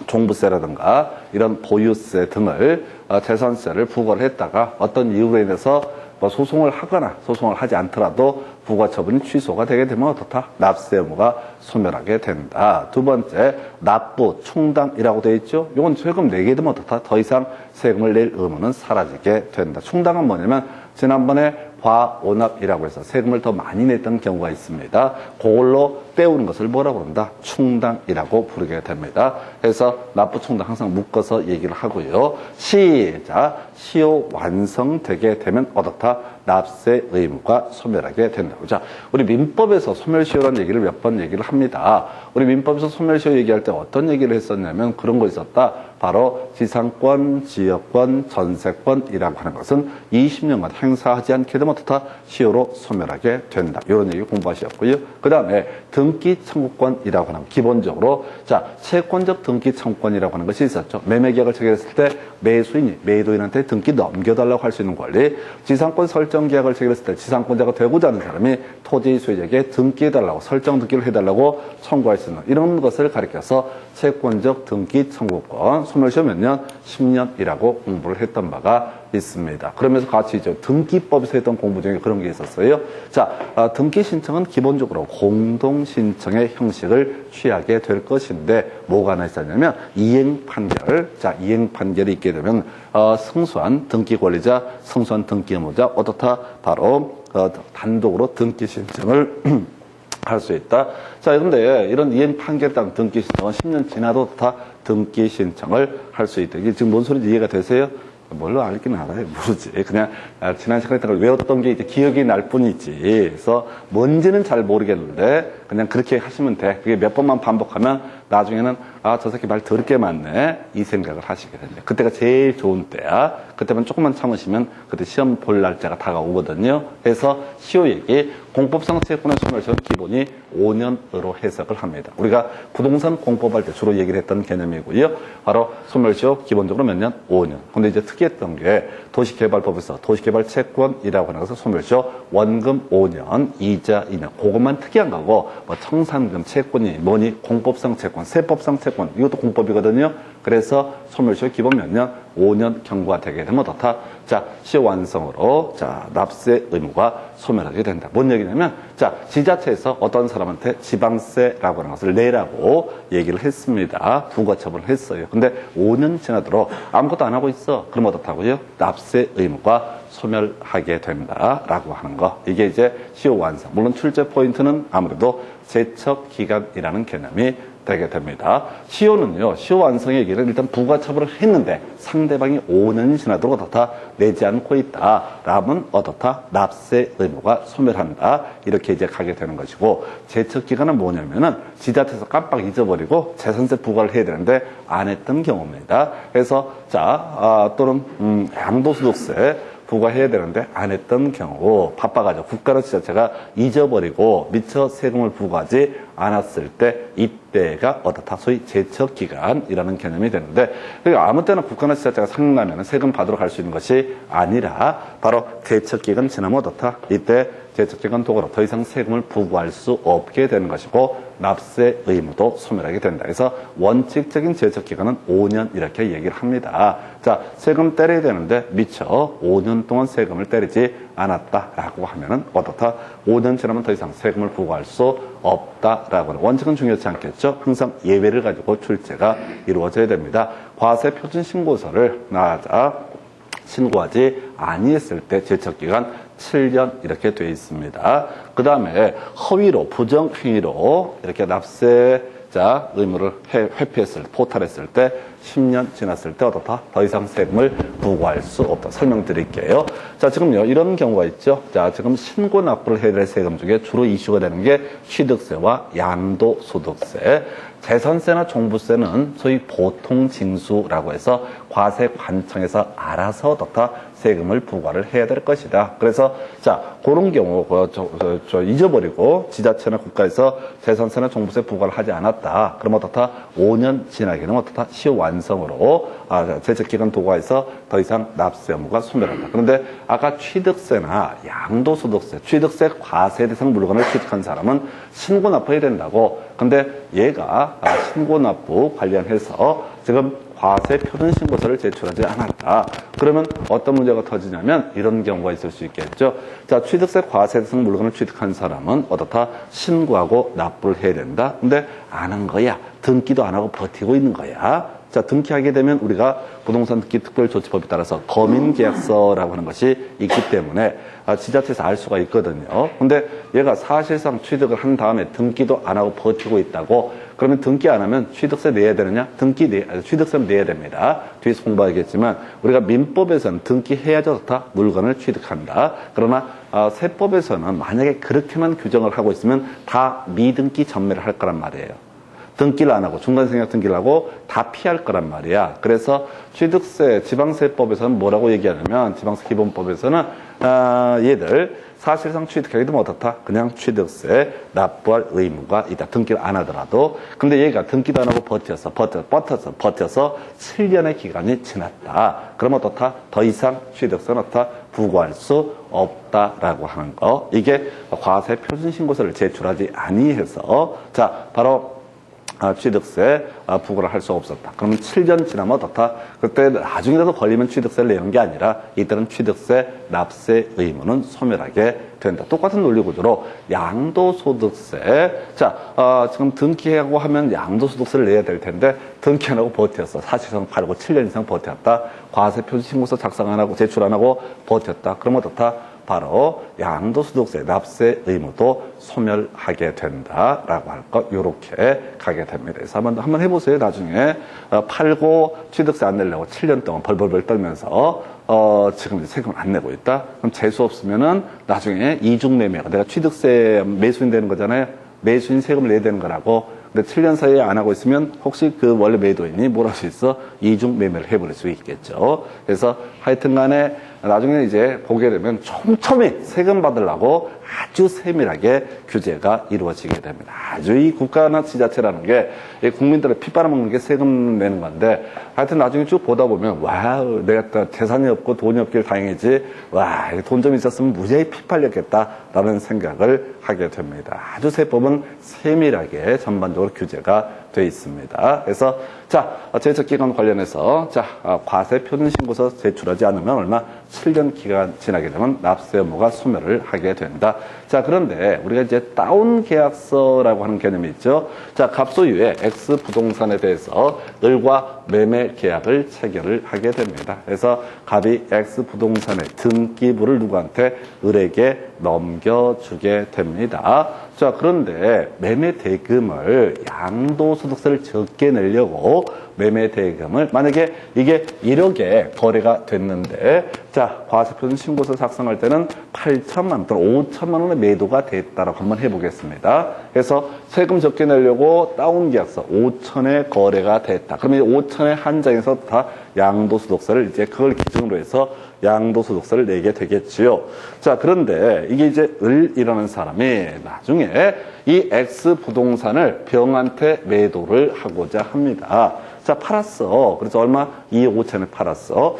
종부세라든가 이런 보유세 등을 재산세를 부과를 했다가 어떤 이유로 인해서 뭐 소송을 하거나 소송을 하지 않더라도 부과처분이 취소가 되게 되면 어떻다? 납세 의무가 소멸하게 된다. 두 번째, 납부 충당이라고 되어 있죠. 이건 세금 내게 되면 어떻다? 더 이상 세금을 낼 의무는 사라지게 된다. 충당은 뭐냐면 지난번에 과오납이라고 해서 세금을 더 많이 냈던 경우가 있습니다. 그걸로 떼우는 것을 뭐라고 그런다? 충당이라고 부르게 됩니다. 그래서 납부 충당 항상 묶어서 얘기를 하고요. 시작, 시효 완성되게 되면 어떻다? 납세 의무가 소멸하게 된다고. 자, 우리 민법에서 소멸시효라는 얘기를 몇 번 얘기를 합니다. 우리 민법에서 소멸시효 얘기할 때 어떤 얘기를 했었냐면 그런 거 있었다. 바로 지상권, 지역권, 전세권이라고 하는 것은 20년간 행사하지 않게 되면 어떻다? 시효로 소멸하게 된다. 이런 얘기 공부하셨고요. 그 다음에 등기 청구권이라고 하는 기본적으로 자 채권적 등기 청구권이라고 하는 것이 있었죠. 매매계약을 체결했을 때 매수인이 매도인한테 등기 넘겨달라고 할 수 있는 권리, 지상권 설정 계약을 체결했을 때 지상권자가 되고자 하는 사람이 토지 소유자에게 등기해달라고 설정 등기를 해달라고 청구할 수 있는 이런 것을 가리켜서 채권적 등기 청구권 소멸시효 몇 년? 10년이라고 공부를 했던 바가 있습니다. 그러면서 같이 이제 등기법에서 했던 공부 중에 그런 게 있었어요. 자, 등기 신청은 기본적으로 공동 신청의 형식을 취하게 될 것인데 뭐가 하나 있었냐면 이행 판결. 자, 이행 판결이 있게 되면 승소한 등기 권리자, 승소한 등기 의무자 어떻다? 바로 단독으로 등기 신청을 할 수 있다. 자, 그런데 이런 이행 판결에 따른 등기 신청은 10년 지나도 다 등기 신청을 할 수 있다. 이게 지금 뭔 소리인지 이해가 되세요? 뭘로 알긴 알아요. 모르지. 그냥 지난 시간에 걸 외웠던 게 이제 기억이 날 뿐이지. 그래서 뭔지는 잘 모르겠는데 그냥 그렇게 하시면 돼. 그게 몇 번만 반복하면 나중에는 저 새끼 말 더럽게 많네 이 생각을 하시게 됩니다. 그때가 제일 좋은 때야. 그때만 조금만 참으시면 그때 시험 볼 날짜가 다가오거든요. 그래서 시효 얘기 공법상 채권의 소멸시효는 기본이 5년으로 해석을 합니다. 우리가 부동산 공법할 때 주로 얘기를 했던 개념이고요. 바로 소멸시효 기본적으로 몇 년? 5년. 근데 이제 특이했던 게 도시개발법에서 도시개발채권이라고 하는 것은 소멸시효 원금 5년, 이자 2년. 그것만 특이한 거고 뭐 청산금 채권이 뭐니? 공법상 채권, 세법상 채권 이것도 공법이거든요. 그래서 소멸시효 기본 몇 년? 5년 경과가 되게 되면 어떻다? 자, 시효 완성으로 자 납세 의무가 소멸하게 된다. 뭔 얘기냐면 자 지자체에서 어떤 사람한테 지방세라고 하는 것을 내라고 얘기를 했습니다. 부과처분을 했어요. 근데 5년 지나도록 아무것도 안 하고 있어. 그럼 어떻다고요? 납세 의무가 소멸하게 된다라고 하는 거. 이게 이제 시효 완성. 물론 출제 포인트는 아무래도 제척 기간이라는 개념이 되게 됩니다. 시효는요, 시효 완성의 얘기는 일단 부과처분을 했는데 상대방이 5년이 지나도록 어떻다? 내지 않고 있다. 라면 어떻다? 납세 의무가 소멸한다. 이렇게 이제 가게 되는 것이고, 제척기간은 뭐냐면은 지자체에서 깜빡 잊어버리고 재산세 부과를 해야 되는데 안 했던 경우입니다. 그래서, 자, 또는, 양도소득세 부과해야 되는데 안 했던 경우 바빠가지고 국가로시 자체가 잊어버리고 미처 세금을 부과하지 않았을 때 이때가 어떻다 소위 제척기간이라는 개념이 되는데 그러니까 아무 때나 국가로시 자체가 생각나면 세금 받으러 갈 수 있는 것이 아니라 바로 제척기간 지나면 어떻다 이때 제척기간 도구로 더 이상 세금을 부과할 수 없게 되는 것이고 납세 의무도 소멸하게 된다. 그래서 원칙적인 제척기간은 5년 이렇게 얘기를 합니다. 자, 세금 때려야 되는데 미처 5년 동안 세금을 때리지 않았다라고 하면은 어떻다? 5년 지나면 더 이상 세금을 부과할 수 없다라고 하는 원칙은 중요하지 않겠죠? 항상 예외를 가지고 출제가 이루어져야 됩니다. 과세 표준 신고서를 신고하지 아니했을 때 제척기간 7년 이렇게 되어 있습니다. 그 다음에 허위로 부정행위로 이렇게 납세자 의무를 포탈했을 때 10년 지났을 때 어떻다? 더 이상 세금을 부과할 수 없다. 설명드릴게요. 자, 지금요 이런 경우가 있죠. 자, 지금 신고 납부를 해야 될 세금 중에 주로 이슈가 되는 게 취득세와 양도소득세. 재산세나 종부세는 소위 보통징수라고 해서 과세관청에서 알아서 어떻다 세금을 부과를 해야 될 것이다. 그래서 자 그런 경우 잊어버리고 지자체나 국가에서 재산세나 종부세 부과를 하지 않았다. 그럼 어떻다 5년 지나게 되면 어떻다 시완성으로 제척기간 도과해서 더 이상 납세 의무가 소멸한다. 그런데 아까 취득세나 양도소득세, 취득세 과세 대상 물건을 취득한 사람은 신고 납부해야 된다고. 근데 얘가 신고납부 관련해서 지금 과세 표준 신고서를 제출하지 않았다. 그러면 어떤 문제가 터지냐면 이런 경우가 있을 수 있겠죠. 자, 취득세 과세 대상 물건을 취득한 사람은 어떻다? 신고하고 납부를 해야 된다. 근데 안 한 거야. 등기도 안 하고 버티고 있는 거야. 자, 등기하게 되면 우리가 부동산 등기 특별조치법에 따라서 거민계약서라고 하는 것이 있기 때문에 지자체에서 알 수가 있거든요. 근데 얘가 사실상 취득을 한 다음에 등기도 안 하고 버티고 있다고 그러면 등기 안 하면 취득세 내야 되느냐? 취득세는 내야 됩니다. 뒤에서 공부하겠지만 우리가 민법에서는 등기해야 좋다. 물건을 취득한다. 그러나 세법에서는 만약에 그렇게만 규정을 하고 있으면 다 미등기 전매를 할 거란 말이에요. 등기를 안 하고 중간생략 등기를 하고 다 피할 거란 말이야. 그래서 취득세 지방세법에서는 뭐라고 얘기하냐면 지방세 기본법에서는 얘들 사실상 취득하게 되면 어떻다? 그냥 취득세 납부할 의무가 있다. 등기를 안 하더라도. 근데 얘가 등기도 안 하고 버텨서 7년의 기간이 지났다. 그러면 어떻다? 더 이상 취득세는 어떻다? 부과할 수 없다라고 하는 거. 이게 과세 표준 신고서를 제출하지 아니해서 자 바로 취득세 부과를 할 수 없었다. 그러면 7년 지나면 어떻다? 그때 나중이라도 걸리면 취득세를 내는 게 아니라 이때는 취득세 납세 의무는 소멸하게 된다. 똑같은 논리 구조로 양도소득세. 자, 지금 등기하고 하면 양도소득세를 내야 될 텐데 등기 안 하고 버텼어. 사실상 팔고 7년 이상 버텼다. 과세 표준 신고서 작성 안 하고 제출 안 하고 버텼다. 그러면 어떻다? 바로 양도소득세 납세 의무도 소멸하게 된다라고 할 것 요렇게 가게 됩니다. 그래서 한번 해보세요. 나중에 팔고 취득세 안 내려고 7년 동안 벌벌벌 떨면서 지금 이제 세금을 안 내고 있다. 그럼 재수 없으면은 나중에 이중매매가 내가 취득세 매수인 되는 거잖아요. 매수인 세금을 내야 되는 거라고. 근데 7년 사이에 안 하고 있으면 혹시 그 원래 매도인이 뭘 할 수 있어? 이중 매매를 해버릴 수 있겠죠. 그래서 하여튼 간에 나중에 이제 보게 되면 촘촘히 세금 받으려고 아주 세밀하게 규제가 이루어지게 됩니다. 아주 이 국가나 지자체라는 게 국민들의 피 빨아먹는 게 세금 내는 건데 하여튼 나중에 쭉 보다 보면 와우 내가 재산이 없고 돈이 없길 다행이지 와 돈 좀 있었으면 무지하게 피 빨렸겠다라는 생각을 하게 됩니다. 아주 세법은 세밀하게 전반적으로 규제가 되어 있습니다. 그래서 자 제척기간 관련해서 자 과세 표준 신고서 제출하지 않으면 얼마 7년 기간 지나게 되면 납세 의무가 소멸을 하게 된다. 자 그런데 우리가 이제 다운 계약서라고 하는 개념이 있죠. 자 갑소유의 X 부동산에 대해서 을과 매매 계약을 체결을 하게 됩니다. 그래서 갑이 X 부동산의 등기부를 누구한테 을에게 넘겨주게 됩니다. 자 그런데 매매 대금을 양도소득세를 적게 내려고 매매 대금을 만약에 이게 1억에 거래가 됐는데 자 과세표준 신고서 작성할 때는 8천만 원 또는 5천만 원의 매도가 됐다라고 한번 해보겠습니다. 그래서 세금 적게 내려고 다운 계약서 5천에 거래가 됐다. 그러면 5천의 한 장에서 다 양도소득세를 이제 그걸 기준으로 해서 양도소득세를 내게 되겠지요. 자, 그런데 이게 이제 을이라는 사람이 나중에 이 X 부동산을 병한테 매도를 하고자 합니다. 자, 팔았어. 그래서 얼마? 2억 5천에 팔았어.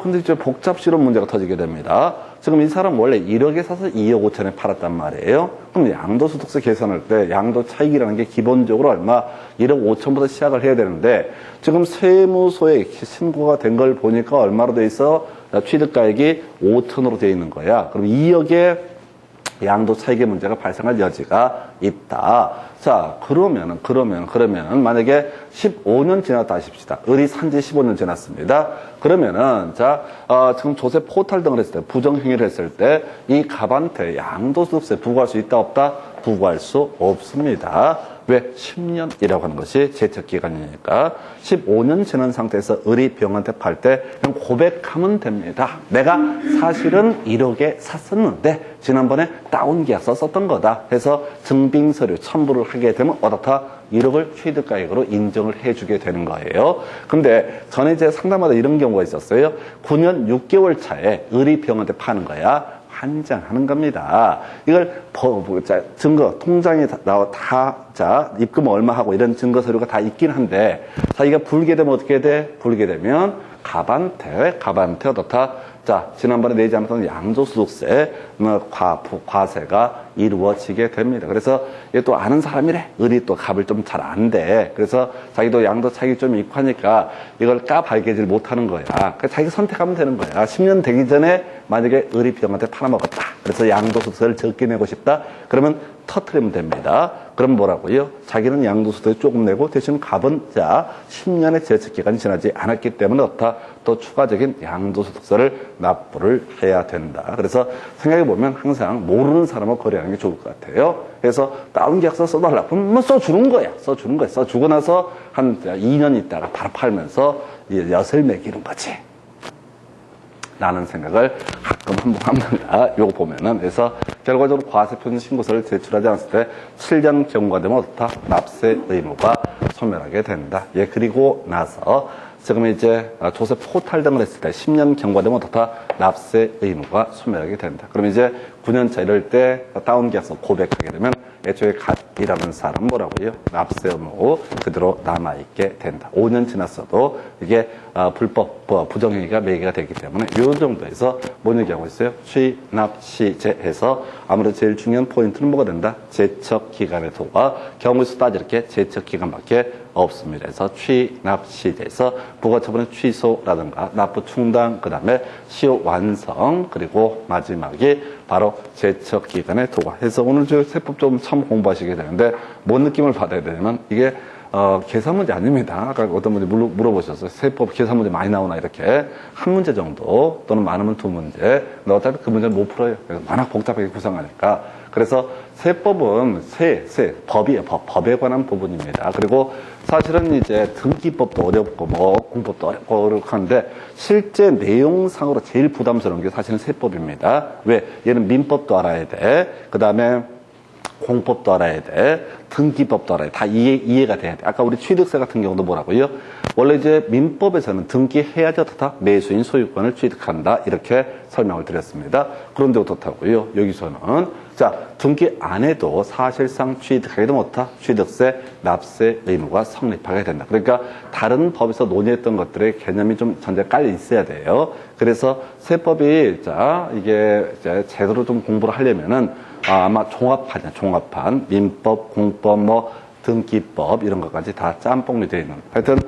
근데 이제 복잡실험 문제가 터지게 됩니다. 지금 이 사람 원래 1억에 사서 2억 5천에 팔았단 말이에요. 그럼 양도소득세 계산할 때 양도 차익이라는 게 기본적으로 얼마? 1억 5천부터 시작을 해야 되는데 지금 세무서에 신고가 된 걸 보니까 얼마로 돼 있어? 취득가액이 5천으로 돼 있는 거야. 그럼 2억에 양도 차익의 문제가 발생할 여지가 있다. 자, 그러면은 만약에 15년 지났다 하십시다. 을이 산지 15년 지났습니다. 그러면은 자, 지금 조세 포탈 등을 했을 때, 부정행위를 했을 때 이 갑한테 양도소득세 부과할 수 있다 없다? 부과할 수 없습니다. 왜? 10년이라고 하는 것이 제척기간이니까 15년 지난 상태에서 을이 병한테 팔 때 그냥 고백하면 됩니다. 내가 사실은 1억에 샀었는데 지난번에 다운계약서 썼던 거다 해서 증빙서류 첨부를 하게 되면 어떻다? 1억을 취득가액으로 인정을 해주게 되는 거예요. 근데 전에 이제 상담하다 이런 경우가 있었어요. 9년 6개월 차에 을이 병한테 파는 거야. 환장하는 겁니다. 이걸 증거 통장에 자 입금 얼마 하고 이런 증거 서류가 다 있긴 한데 자 이게 불게 되면 어떻게 돼? 불게 되면 갑한테 어떻다? 자 지난번에 내지 않았던 양도소득세 과세가 이루어지게 됩니다. 그래서 이게 또 아는 사람이래. 을이 또 갑을 좀 잘 안돼. 그래서 자기도 양도 차익이 좀 있고 하니까 이걸 까발개질 못하는 거야. 그러니까 자기가 선택하면 되는 거야. 10년 되기 전에 만약에 을이 병한테 팔아먹었다. 그래서 양도소득세를 적게 내고 싶다. 그러면 터트리면 됩니다. 그럼 뭐라고요? 자기는 양도소득세 조금 내고 대신 갑은 자 10년의 제척기간이 지나지 않았기 때문에 어떻다? 또 추가적인 양도소득세를 납부를 해야 된다. 그래서 생각해보면 항상 모르는 사람하고 거래하는 게 좋을 것 같아요. 그래서 다운계약서 써달라. 그럼 뭐 써주는 거야. 써주고 나서 한 2년 있다가 바로 팔면서 엿을 매기는 거지. 라는 생각을 가끔 한번 합니다. 요거 보면은. 그래서 결과적으로 과세표준 신고서를 제출하지 않았을 때 7년 경과가 되면 어떻다? 납세 의무가 소멸하게 된다. 예, 그리고 나서 지금 이제 조세 포탈 등을 했을 때 10년 경과되면 어떻다? 납세 의무가 소멸하게 된다. 그럼 이제 9년차 이럴 때 다운계약서 고백하게 되면 애초에 갑이라는 사람 뭐라고요? 납세 의무 그대로 남아있게 된다. 5년 지났어도 이게 불법 부정행위가 매개가 되기 때문에 이 정도에서 뭔 얘기하고 있어요? 취납시제해서 아무래도 제일 중요한 포인트는 뭐가 된다? 제척기간의 도가 경우에서 따지 이렇게 제척기간밖에 없습니다. 그래서 취납시제에서 부가처분의 취소라든가 납부 충당 그 다음에 시효 완성 그리고 마지막이 바로 제척기간의 도가 해서 오늘 저 세법 좀 참 공부하시게 되는데 뭔 느낌을 받아야 되냐면 이게 계산 문제 아닙니다. 아까 어떤 분이 물어보셨어요. 세법 계산 문제 많이 나오나 이렇게 한 문제 정도 또는 많으면 두 문제. 근데 어차피 그 문제는 못 풀어요. 그래서 워낙 복잡하게 구성하니까. 그래서 세법은 법이에요. 법에 관한 부분입니다. 그리고 사실은 이제 등기법도 어렵고 공법도 어렵고 한데 실제 내용상으로 제일 부담스러운 게 사실은 세법입니다. 왜? 얘는 민법도 알아야 돼. 그 다음에 공법도 알아야 돼. 등기법도 알아야 돼. 다 이해가 돼야 돼. 아까 우리 취득세 같은 경우도 뭐라고요? 원래 이제 민법에서는 등기해야지 어떻다? 매수인 소유권을 취득한다. 이렇게 설명을 드렸습니다. 그런데 어떻다고요? 여기서는 자 등기 안 해도 사실상 취득하게 되면 어떻다? 취득세 납세 의무가 성립하게 된다. 그러니까 다른 법에서 논의했던 것들의 개념이 좀 전제 깔려 있어야 돼요. 그래서 세법이 자 이게 이제 제대로 좀 공부를 하려면은 아마 종합판, 민법, 공법, 등기법 이런 것까지 다 짬뽕이 되어 있는. 하여튼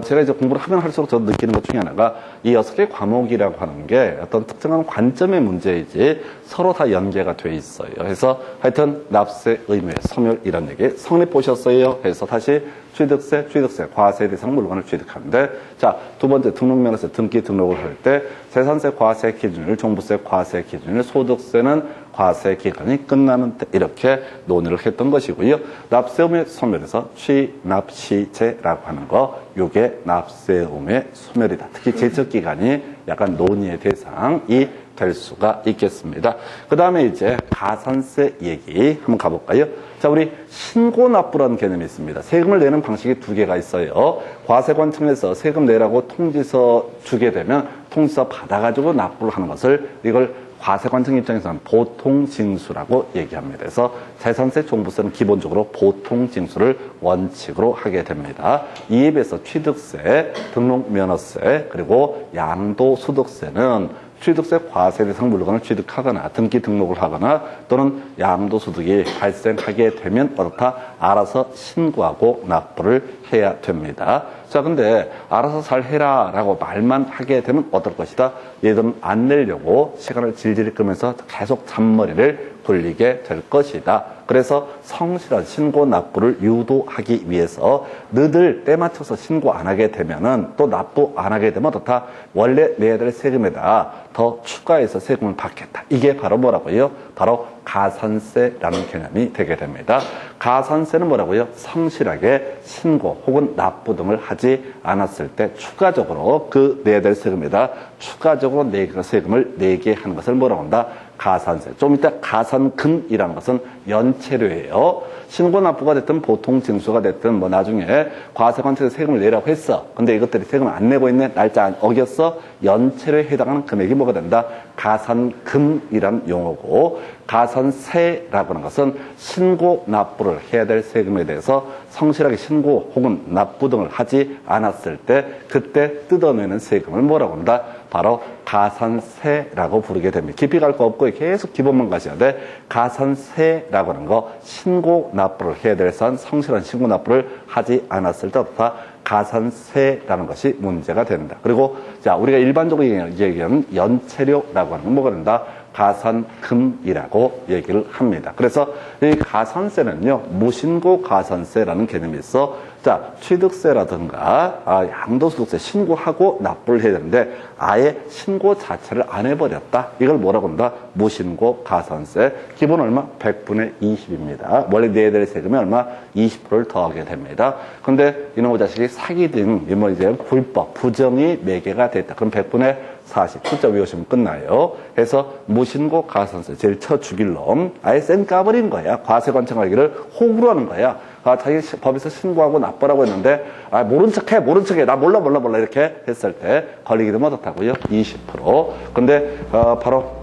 제가 이제 공부를 하면 할수록 저도 느끼는 것 중에 하나가 이 6개 과목이라고 하는 게 어떤 특정한 관점의 문제이지 서로 다 연계가 돼 있어요. 그래서 하여튼 납세 의무의 소멸 이런 얘기 성립 보셨어요. 그래서 다시 취득세, 과세 대상 물건을 취득하는데 자, 두 번째 등록면허세 등기 등록을 할 때 재산세 과세 기준일, 종부세 과세 기준일, 소득세는 과세 기간이 끝나는 때 이렇게 논의를 했던 것이고요. 납세 의무의 소멸에서 취납시제라고 하는 거 요게 납세 의무의 소멸이다. 특히 제척 기간이 약간 논의의 대상이 될 수가 있겠습니다. 그 다음에 이제 가산세 얘기 한번 가볼까요? 자, 우리 신고납부라는 개념이 있습니다. 세금을 내는 방식이 두 개가 있어요. 과세관청에서 세금 내라고 통지서 주게 되면 통지서 받아가지고 납부를 하는 것을 이걸 과세관청 입장에서는 보통징수라고 얘기합니다. 그래서 재산세, 종부세는 기본적으로 보통징수를 원칙으로 하게 됩니다. 이에 비해서 취득세, 등록면허세, 그리고 양도소득세는 취득세 과세 대상 물건을 취득하거나 등기 등록을 하거나 또는 양도소득이 발생하게 되면 어떻다? 알아서 신고하고 납부를 해야 됩니다. 자, 근데 알아서 잘 해라 라고 말만 하게 되면 어떨 것이다? 얘들은 안 내려고 시간을 질질 끄면서 계속 잔머리를 굴리게 될 것이다. 그래서 성실한 신고 납부를 유도하기 위해서 너들 때 맞춰서 신고 안 하게 되면은 또 납부 안 하게 되면 어떻다? 원래 내야 될 세금에다 더 추가해서 세금을 받겠다. 이게 바로 뭐라고요? 바로 가산세라는 개념이 되게 됩니다. 가산세는 뭐라고요? 성실하게 신고 혹은 납부 등을 하지 않았을 때 추가적으로 그 내야 될 세금에다 추가적으로 세금을 내게 하는 것을 뭐라고 한다? 가산세. 좀 이따 가산금이라는 것은 연체료예요. 신고 납부가 됐든 보통 징수가 됐든 뭐 나중에 과세관청에서 세금을 내라고 했어. 근데 이것들이 세금을 안 내고 있네. 날짜 안 어겼어. 연체료에 해당하는 금액이 뭐가 된다? 가산금이란 용어고 가산세라고 하는 것은 신고 납부를 해야 될 세금에 대해서 성실하게 신고 혹은 납부 등을 하지 않았을 때 그때 뜯어내는 세금을 뭐라고 한다? 바로 가산세라고 부르게 됩니다. 깊이 갈 거 없고 계속 기본만 가셔야 돼. 가산세라고 하는 거 신고 납부를 해야 될 산 성실한 신고 납부를 하지 않았을 때부터 가산세라는 것이 문제가 된다. 그리고 자 우리가 일반적으로 얘기하는 연체료라고 하는 건 뭐가 된다? 가산금이라고 얘기를 합니다. 그래서 이 가산세는요, 무신고 가산세라는 개념이 있어. 자, 취득세라든가 양도소득세 신고하고 납부를 해야 되는데 아예 신고 자체를 안 해버렸다. 이걸 뭐라고 한다? 무신고 가산세. 기본 얼마? 100분의 20입니다. 원래 내야 될 세금이 얼마? 20%를 더하게 됩니다. 근데 이놈의 자식이 사기 등 이제 불법, 부정이 매개가 됐다. 그럼 100분의 40. 숫자 외우시면 끝나요. 해서 무신고 가산세. 제일 쳐 죽일 놈. 아예 쌩 까버린 거야. 과세관청 하기를 호구로 하는 거야. 자기 법에서 신고하고 납부라고 했는데, 모른 척 해. 나 몰라. 이렇게 했을 때 걸리게 되면 어떻다고요? 20%. 근데, 바로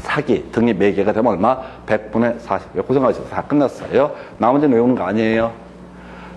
사기 등이 매개가 되면 얼마? 100분의 40. 고생하셨어요. 다 끝났어요. 나머지는 외우는 거 아니에요.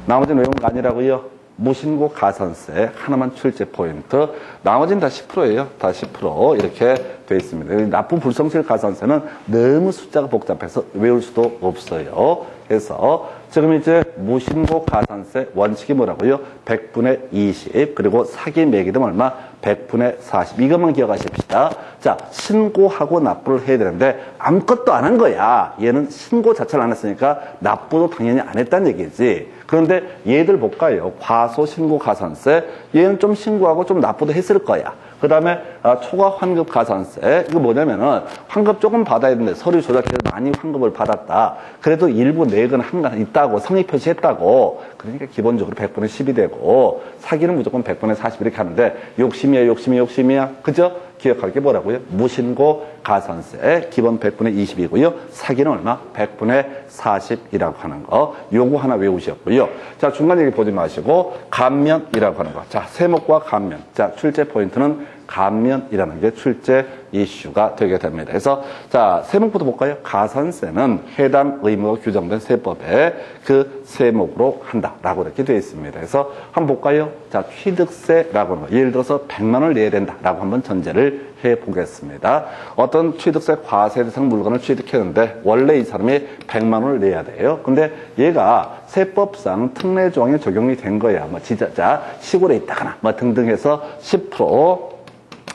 나머지는 외우는 거 아니라고요. 무신고 가산세 하나만 출제 포인트. 나머지는 다 10%예요. 다 10% 이렇게 돼 있습니다. 납부 불성실 가산세는 너무 숫자가 복잡해서 외울 수도 없어요. 그래서 지금 이제 무신고 가산세 원칙이 뭐라고요? 100분의 20 그리고 사기 매기등 얼마? 100분의 40. 이것만 기억하십시다. 자, 신고하고 납부를 해야 되는데 아무것도 안 한 거야. 얘는 신고 자체를 안 했으니까 납부도 당연히 안 했다는 얘기지. 그런데 얘들 볼까요? 과소신고 가산세. 얘는 좀 신고하고 좀 납부도 했을 거야. 그 다음에 초과 환급 가산세. 이거 뭐냐면은 환급 조금 받아야 되는데 서류 조작해서 많이 환급을 받았다. 그래도 일부 내역은 한간 있다고 성의 표시했다고. 그러니까 기본적으로 100분의 10이 되고 사기는 무조건 100분의 40 이렇게 하는데 욕심이야. 그죠? 기억할 게 뭐라고요? 무신고 가산세 기본 100분의 20이고요. 사기는 얼마? 100분의 40이라고 하는 거. 요거 하나 외우셨고요. 자, 중간 얘기 보지 마시고 감면이라고 하는 거. 자, 세목과 감면. 자, 출제 포인트는 감면이라는 게 출제 이슈가 되게 됩니다. 그래서 자, 세목부터 볼까요? 가산세는 해당 의무가 규정된 세법에 그 세목으로 한다라고 이렇게 되어 있습니다. 그래서 한번 볼까요? 자, 취득세라고 하는 거. 예를 들어서 100만 원을 내야 된다라고 한번 전제를 해보겠습니다. 어떤 취득세 과세 대상 물건을 취득했는데 원래 이 사람이 100만 원을 내야 돼요. 근데 얘가 세법상 특례 조항에 적용이 된 거야. 뭐 지자자 시골에 있다거나 뭐 등등 해서 10%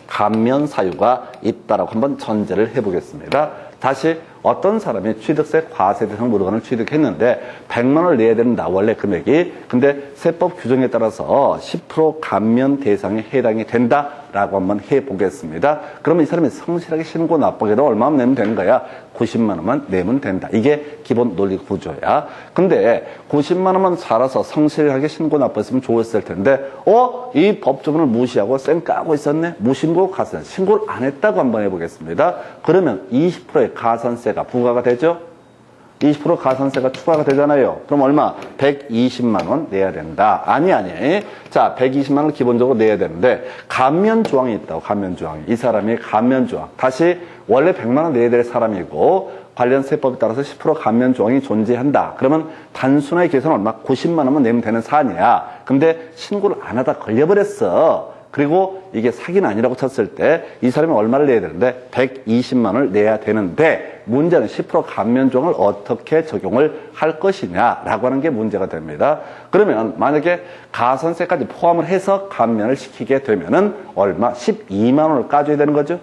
감면 사유가 있다라고 한번 전제를 해보겠습니다. 다시 어떤 사람이 취득세 과세 대상 물건을 취득했는데 100만 원을 내야 된다, 원래 금액이. 근데 세법 규정에 따라서 10% 감면 대상에 해당이 된다라고 한번 해보겠습니다. 그러면 이 사람이 성실하게 신고 납부하기로 얼마만 내면 되는 거야? 90만 원만 내면 된다. 이게 기본 논리 구조야. 근데 90만 원만 살아서 성실하게 신고 납부했으면 좋았을 텐데 이 법조문을 무시하고 쌩 까고 있었네? 무신고 가산, 신고를 안 했다고 한번 해보겠습니다. 그러면 20%의 가산세가 부과가 되죠? 20% 가산세가 추가가 되잖아요. 그럼 얼마? 120만 원 내야 된다. 아니. 자, 120만 원을 기본적으로 내야 되는데 감면 조항이 있다고, 감면 조항이. 이 사람이 감면 조항. 다시 원래 100만 원 내야 될 사람이고 관련 세법에 따라서 10% 감면 조항이 존재한다. 그러면 단순하게 계산은 얼마? 90만 원만 내면 되는 사안이야. 근데 신고를 안 하다 걸려버렸어. 그리고 이게 사기는 아니라고 쳤을 때 이 사람이 얼마를 내야 되는데 120만 원을 내야 되는데 문제는 10% 감면 조항을 어떻게 적용을 할 것이냐라고 하는 게 문제가 됩니다. 그러면 만약에 가산세까지 포함을 해서 감면을 시키게 되면은 얼마? 12만 원을 까줘야 되는 거죠.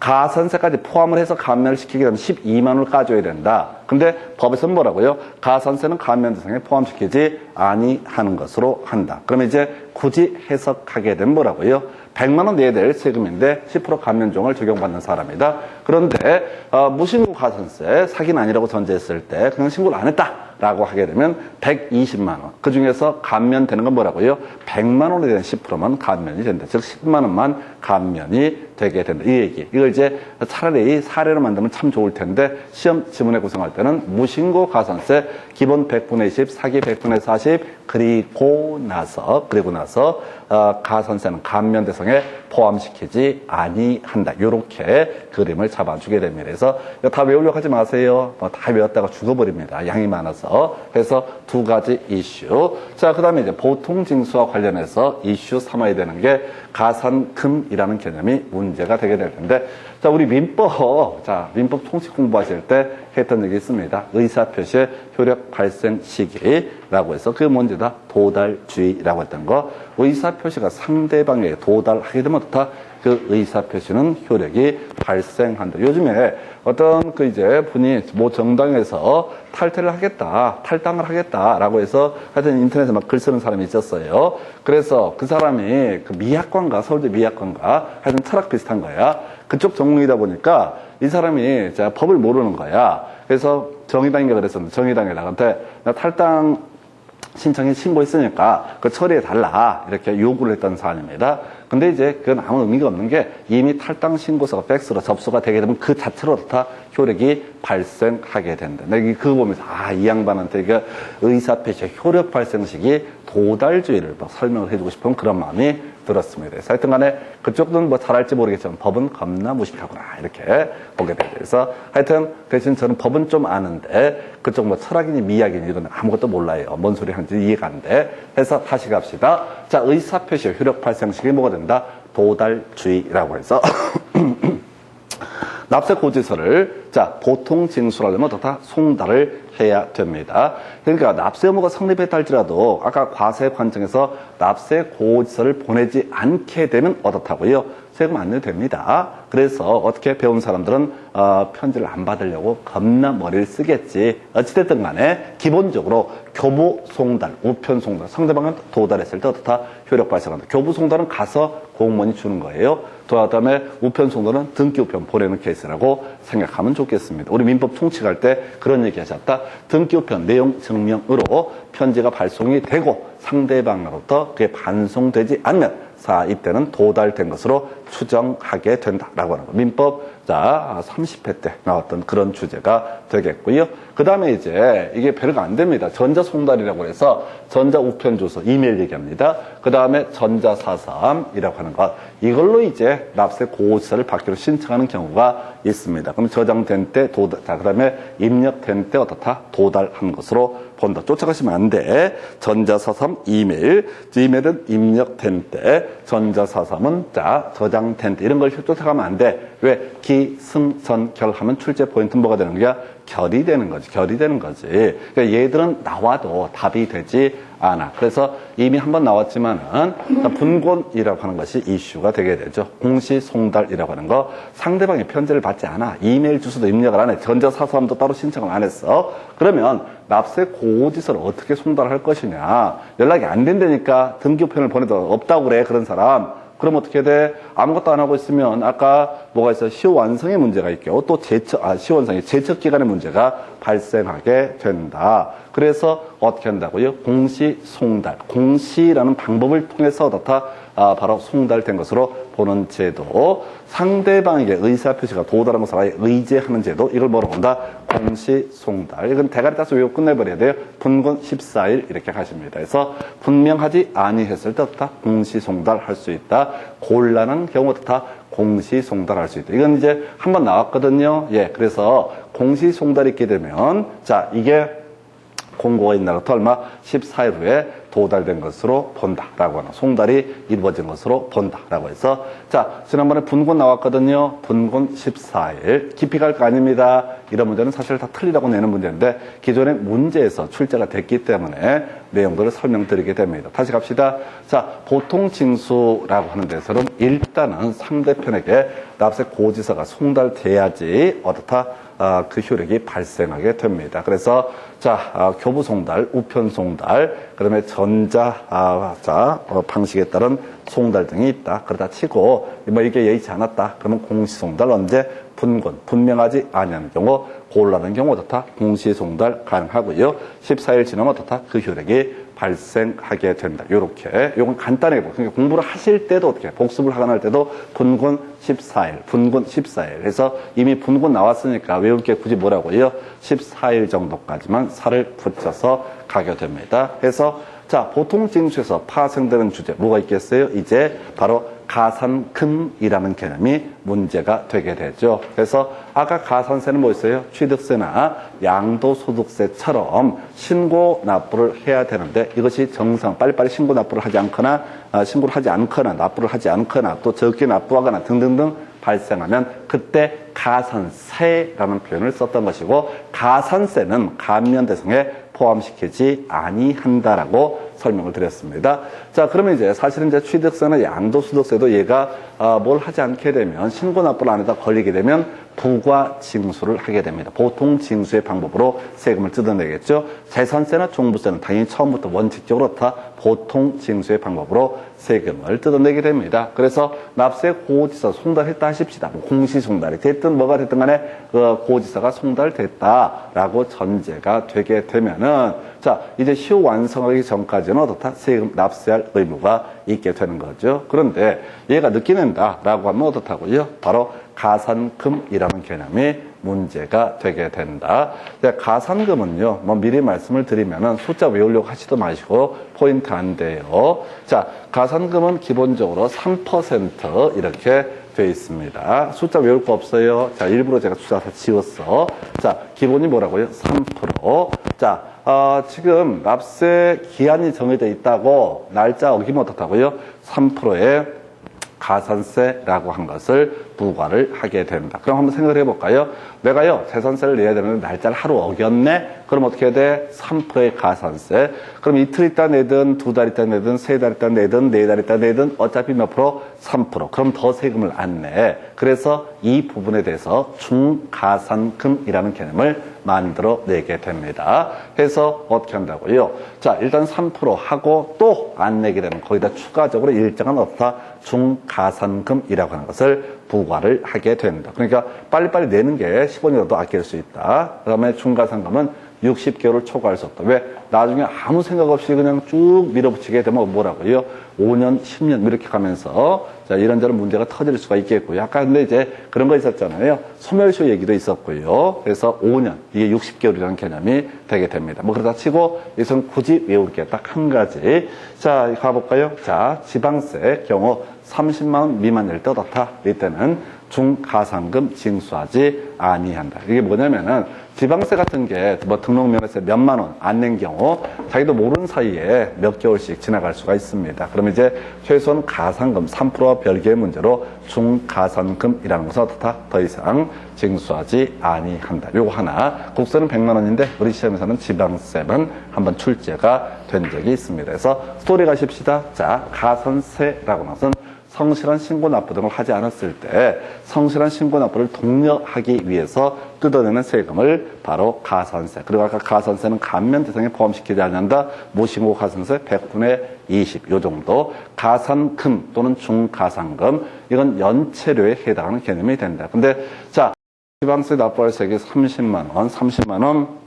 가산세까지 포함을 해서 감면을 시키게 되면 12만 원을 까줘야 된다. 근데 법에서는 뭐라고요? 가산세는 감면 대상에 포함시키지 아니하는 것으로 한다. 그러면 이제 굳이 해석하게 되면 뭐라고요? 100만 원 내야 될 세금인데 10% 감면 조항을 적용받는 사람이다. 그런데 무신고 가산세, 사기는 아니라고 전제했을 때 그냥 신고를 안 했다라고 하게 되면 120만 원. 그중에서 감면되는 건 뭐라고요? 100만 원에 대한 10%만 감면이 된다. 즉 10만 원만 감면이 되게 된다. 이 얘기. 이걸 이제 차라리 사례로 만들면 참 좋을 텐데 시험 지문에 구성할 때는 무신고 가산세 기본 100분의 20, 사기 100분의 40 그리고 나서 가산세는 감면 대상에 포함시키지 아니한다. 이렇게 그림을 잡아주게 됩니다. 그래서 이거 다 외우려고 하지 마세요. 다 외웠다가 죽어버립니다. 양이 많아서. 그래서 두 가지 이슈. 자, 그 다음에 이제 보통징수와 관련해서 이슈 삼아야 되는 게 가산금이라는 개념이 문제가 되게 될 텐데, 자, 우리 민법 총칙 공부하실 때 했던 적이 있습니다. 의사표시의 효력 발생 시기라고 해서 그게 뭔지다? 도달주의라고 했던 거. 의사표시가 상대방에게 도달하게 되면 어떻다? 그 의사표시는 효력이 발생한다. 요즘에 어떤 분이 뭐 정당에서 탈퇴를 하겠다, 탈당을 하겠다라고 해서 하여튼 인터넷에 막 글 쓰는 사람이 있었어요. 그래서 그 사람이 그 미학관가, 서울대 미학관가 하여튼 철학 비슷한 거야. 그쪽 전공이다 보니까 이 사람이 법을 모르는 거야. 그래서 정의당인가 그랬었는데 정의당에 나한테 나 탈당 신청에 신고했으니까 그 처리해달라 이렇게 요구를 했던 사안입니다. 근데 이제 그건 아무 의미가 없는 게 이미 탈당 신고서가 팩스로 접수가 되게 되면 그 자체로 다 효력이 발생하게 된다. 내가 그거 보면서 이 양반한테 그 의사표시의 효력 발생 시기 도달주의를 막 설명을 해주고 싶은 그런 마음이 들었습니다. 그래서 하여튼 간에 그쪽은 뭐 잘할지 모르겠지만 법은 겁나 무식하구나 이렇게 보게 돼요. 그래서 하여튼 대신 저는 법은 좀 아는데 그쪽 뭐 철학이니 미학이니 이런 아무것도 몰라요. 뭔 소리 하는지 이해가 안 돼. 해서 다시 갑시다. 자, 의사표시의 효력 발생 시기 뭐가 된다? 도달주의라고 해서 납세 고지서를 보통 징수하려면 어떻다? 송달을 해야 됩니다. 그러니까 납세 의무가 성립했다 할지라도 아까 과세 관점에서 납세 고지서를 보내지 않게 되면 어떻다고요? 세금 안 내도 됩니다. 그래서 어떻게 배운 사람들은 편지를 안 받으려고 겁나 머리를 쓰겠지. 어찌됐든 간에 기본적으로 교부 송달, 우편 송달, 상대방은 도달했을 때 어떻다? 효력 발생한다. 교부 송달은 가서 공무원이 주는 거예요. 그다음에 우편 송달은 등기 우편 보내는 케이스라고 생각하면 좋겠습니다. 우리 민법 총칙할 때 그런 얘기 하셨다. 등기 우편 내용 증명으로 편지가 발송이 되고 상대방으로부터 그게 반송되지 않으면 사입되는 도달된 것으로 추정하게 된다라고 하는 거. 민법 30회 때 나왔던 그런 주제가 되겠고요. 그 다음에 이제 이게 별거 안 됩니다. 전자송달이라고 해서 전자우편 주소, 이메일 얘기합니다. 그 다음에 전자사삼이라고 하는 것. 이걸로 이제 납세 고지서를 받기로 신청하는 경우가 있습니다. 그럼 저장된 때 도달, 그 다음에 입력된 때 어떻다? 도달한 것으로 본다. 쫓아가시면 안 돼. 전자사삼, 이메일은 입력된 때, 전자사삼은 저장된 때. 이런 걸 쫓아가면 안 돼. 왜? 기승전결 하면 출제 포인트는 뭐가 되는 거야? 결이 되는 거지. 그러니까 얘들은 나와도 답이 되지 않아. 그래서 이미 한번 나왔지만은 분곤이라고 하는 것이 이슈가 되게 되죠. 공시송달이라고 하는 거 상대방이 편지를 받지 않아. 이메일 주소도 입력을 안 해. 전자사서함도 따로 신청을 안 했어. 그러면 납세 고지서를 어떻게 송달할 것이냐. 연락이 안 된다니까 등기부편을 보내도 없다고 그래, 그런 사람. 그럼 어떻게 돼? 아무것도 안 하고 있으면 아까 뭐가 있어요? 시효완성의 문제가 있고 또 시효완성의 제척기간의 문제가 발생하게 된다. 그래서 어떻게 한다고요? 공시송달. 공시라는 방법을 통해서 어떻다? 바로 송달된 것으로 보는 제도. 상대방에게 의사표시가 도달한 것을 아예 의제하는 제도. 이걸 뭐라고 한다? 공시송달. 이건 대가리 따서 외우고 끝내버려야 돼요. 분권 14일 이렇게 가십니다. 그래서 분명하지 아니했을 때 어떻다? 공시송달 할 수 있다. 곤란한 경우 어떻다? 공시송달 할 수 있다. 이건 이제 한번 나왔거든요. 예, 그래서 공시송달이 있게 되면 자, 이게 공고가 있나부터 얼마 14일 후에 도달된 것으로 본다라고 하는 송달이 이루어진 것으로 본다라고 해서 자 지난번에 분권 나왔거든요. 분권 14일 깊이 갈 거 아닙니다. 이런 문제는 사실 다 틀리라고 내는 문제인데 기존의 문제에서 출제가 됐기 때문에 내용들을 설명드리게 됩니다. 다시 갑시다. 자 보통 징수라고 하는 데서는 일단은 상대편에게 납세 고지서가 송달돼야지 어떻다 그 효력이 발생하게 됩니다. 그래서 교부 송달, 우편 송달, 그다음에 전자 방식에 따른 송달 등이 있다. 그러다 치고 뭐 이게 예의치 않았다. 그러면 공시 송달 언제 분권 분명하지 아니하는 경우 곤란한 경우 어떻다? 공시 송달 가능하고요. 14일 지나면 어떻다? 그 효력이 발생하게 된다. 요렇게 요건 간단하게 보고 그러니까 공부를 하실 때도 어떻게 복습을 하거나 할 때도 분권 14일, 분권 14일. 그래서 이미 분권 나왔으니까 외울 게 굳이 뭐라고요? 14일 정도까지만 살을 붙여서 가게 됩니다. 그래서 자 보통 징수에서 파생되는 주제 뭐가 있겠어요? 이제 바로 가산금이라는 개념이 문제가 되게 되죠. 그래서 아까 가산세는 뭐였어요? 취득세나 양도소득세처럼 신고 납부를 해야 되는데 이것이 정상 빨리빨리 신고 납부를 하지 않거나 신고를 하지 않거나 납부를 하지 않거나 또 적게 납부하거나 등등등 발생하면 그때 가산세라는 표현을 썼던 것이고 가산세는 감면 대상에 포함시키지 아니한다라고 설명을 드렸습니다. 자, 그러면 이제 사실은 이제 취득세나 양도소득세도 얘가 뭘 하지 않게 되면 신고 납부를 안 해다 걸리게 되면 부과 징수를 하게 됩니다. 보통 징수의 방법으로 세금을 뜯어내겠죠. 재산세나 종부세는 당연히 처음부터 원칙적으로 다 보통 징수의 방법으로 세금을 뜯어내게 됩니다. 그래서 납세 고지서 송달했다 하십시다. 뭐 공시송달이 됐든 뭐가 됐든 간에 그 고지서가 송달됐다라고 전제가 되게 되면은 자 이제 시효 완성하기 전까지는 어떻다? 세금 납세할 의무가 있게 되는 거죠. 그런데 얘가 늦게 낸다라고 하면 어떻다고요? 바로 가산금이라는 개념이 문제가 되게 된다. 가산금은요, 뭐 미리 말씀을 드리면은 숫자 외우려고 하지도 마시고 포인트 안 돼요. 자, 가산금은 기본적으로 3% 이렇게 돼 있습니다. 숫자 외울 거 없어요. 자, 일부러 제가 숫자 다 지웠어. 자, 기본이 뭐라고요? 3%. 자, 지금 납세 기한이 정해져 있다고 날짜 어기면 어떻다고요? 3%의 가산세라고 한 것을 부과를 하게 된다. 그럼 한번 생각을 해볼까요? 내가요, 재산세를 내야 되는데 날짜를 하루 어겼네? 그럼 어떻게 돼? 3%의 가산세. 그럼 이틀 있다 내든, 2달 있다 내든, 3달 있다 내든, 4달 있다 내든, 어차피 몇 프로? 3%. 그럼 더 세금을 안 내. 그래서 이 부분에 대해서 중가산금이라는 개념을 만들어 내게 됩니다. 해서 어떻게 한다고요? 자, 일단 3% 하고 또 안 내게 되면 거기다 추가적으로 일정한 어떤 중가산금이라고 하는 것을 부과를 하게 된다. 그러니까 빨리빨리 내는 게 10원이라도 아낄 수 있다. 그 다음에 중가산금은 60개월을 초과할 수 없다. 왜? 나중에 아무 생각 없이 그냥 쭉 밀어붙이게 되면 뭐라고요? 5년, 10년 이렇게 가면서 자, 이런저런 문제가 터질 수가 있겠고요. 아까 근데 이제 그런 거 있었잖아요. 소멸시효 얘기도 있었고요. 그래서 5년, 이게 60개월이라는 개념이 되게 됩니다. 뭐 그러다 치고 여기서는 굳이 외울 게 딱 한 가지. 자, 가볼까요? 자, 지방세 경우 30만 원 미만일 때 어떻다? 이때는 중가산금 징수하지 아니한다. 이게 뭐냐면은 지방세 같은 게 뭐 등록면허세 몇만 원 안 낸 경우 자기도 모르는 사이에 몇 개월씩 지나갈 수가 있습니다. 그러면 이제 최소한 가산금 3%와 별개의 문제로 중가산금이라는 것은 어떻다? 더 이상 징수하지 아니한다. 요거 하나. 국세는 100만 원인데 우리 시험에서는 지방세는 한번 출제가 된 적이 있습니다. 그래서 스토리 가십시다. 자, 가산세라고 하는 것은 성실한 신고 납부 등을 하지 않았을 때 성실한 신고 납부를 독려하기 위해서 뜯어내는 세금을 바로 가산세. 그리고 아까 가산세는 감면 대상에 포함시키지 않는다. 무신고 가산세 100분의 20. 요 정도. 가산금 또는 중가산금. 이건 연체료에 해당하는 개념이 된다. 근데 자, 지방세 납부할 세액이 30만 원, 30만 원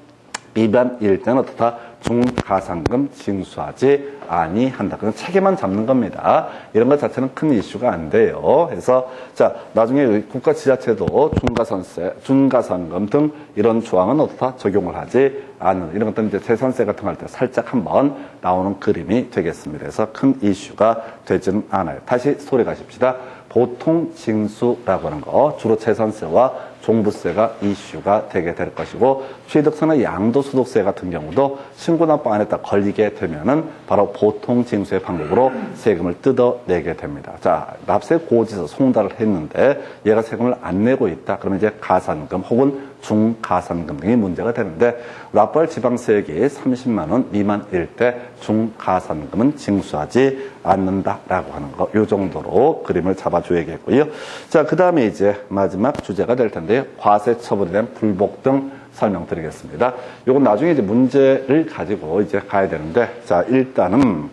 미만일 때는 어떻다? 중가산금 징수하지 아니한다. 그건 체계만 잡는 겁니다. 이런 것 자체는 큰 이슈가 안 돼요. 그래서 자, 나중에 국가 지자체도 중가산세, 중가산금 등 이런 조항은 어떻다? 적용을 하지 않는, 이런 것들은 이제 재산세 같은 거 할 때 살짝 한번 나오는 그림이 되겠습니다. 그래서 큰 이슈가 되지는 않아요. 다시 스토리 가십시다. 보통 징수라고 하는 거, 주로 재산세와 종부세가 이슈가 되게 될 것이고, 취득세나 양도소득세 같은 경우도 신고 납부 안 했다 걸리게 되면은 바로 보통 징수의 방법으로 세금을 뜯어내게 됩니다. 자, 납세 고지서 송달을 했는데 얘가 세금을 안 내고 있다. 그러면 이제 가산금 혹은 중가산금 등이 문제가 되는데, 납부할 지방세액이 30만 원 미만일 때 중가산금은 징수하지 않는다라고 하는 거, 요 정도로 그림을 잡아줘야겠고요. 자, 그 다음에 이제 마지막 주제가 될 텐데요. 과세 처분에 대한 불복 등 설명드리겠습니다. 요건 나중에 이제 문제를 가지고 이제 가야 되는데, 자, 일단은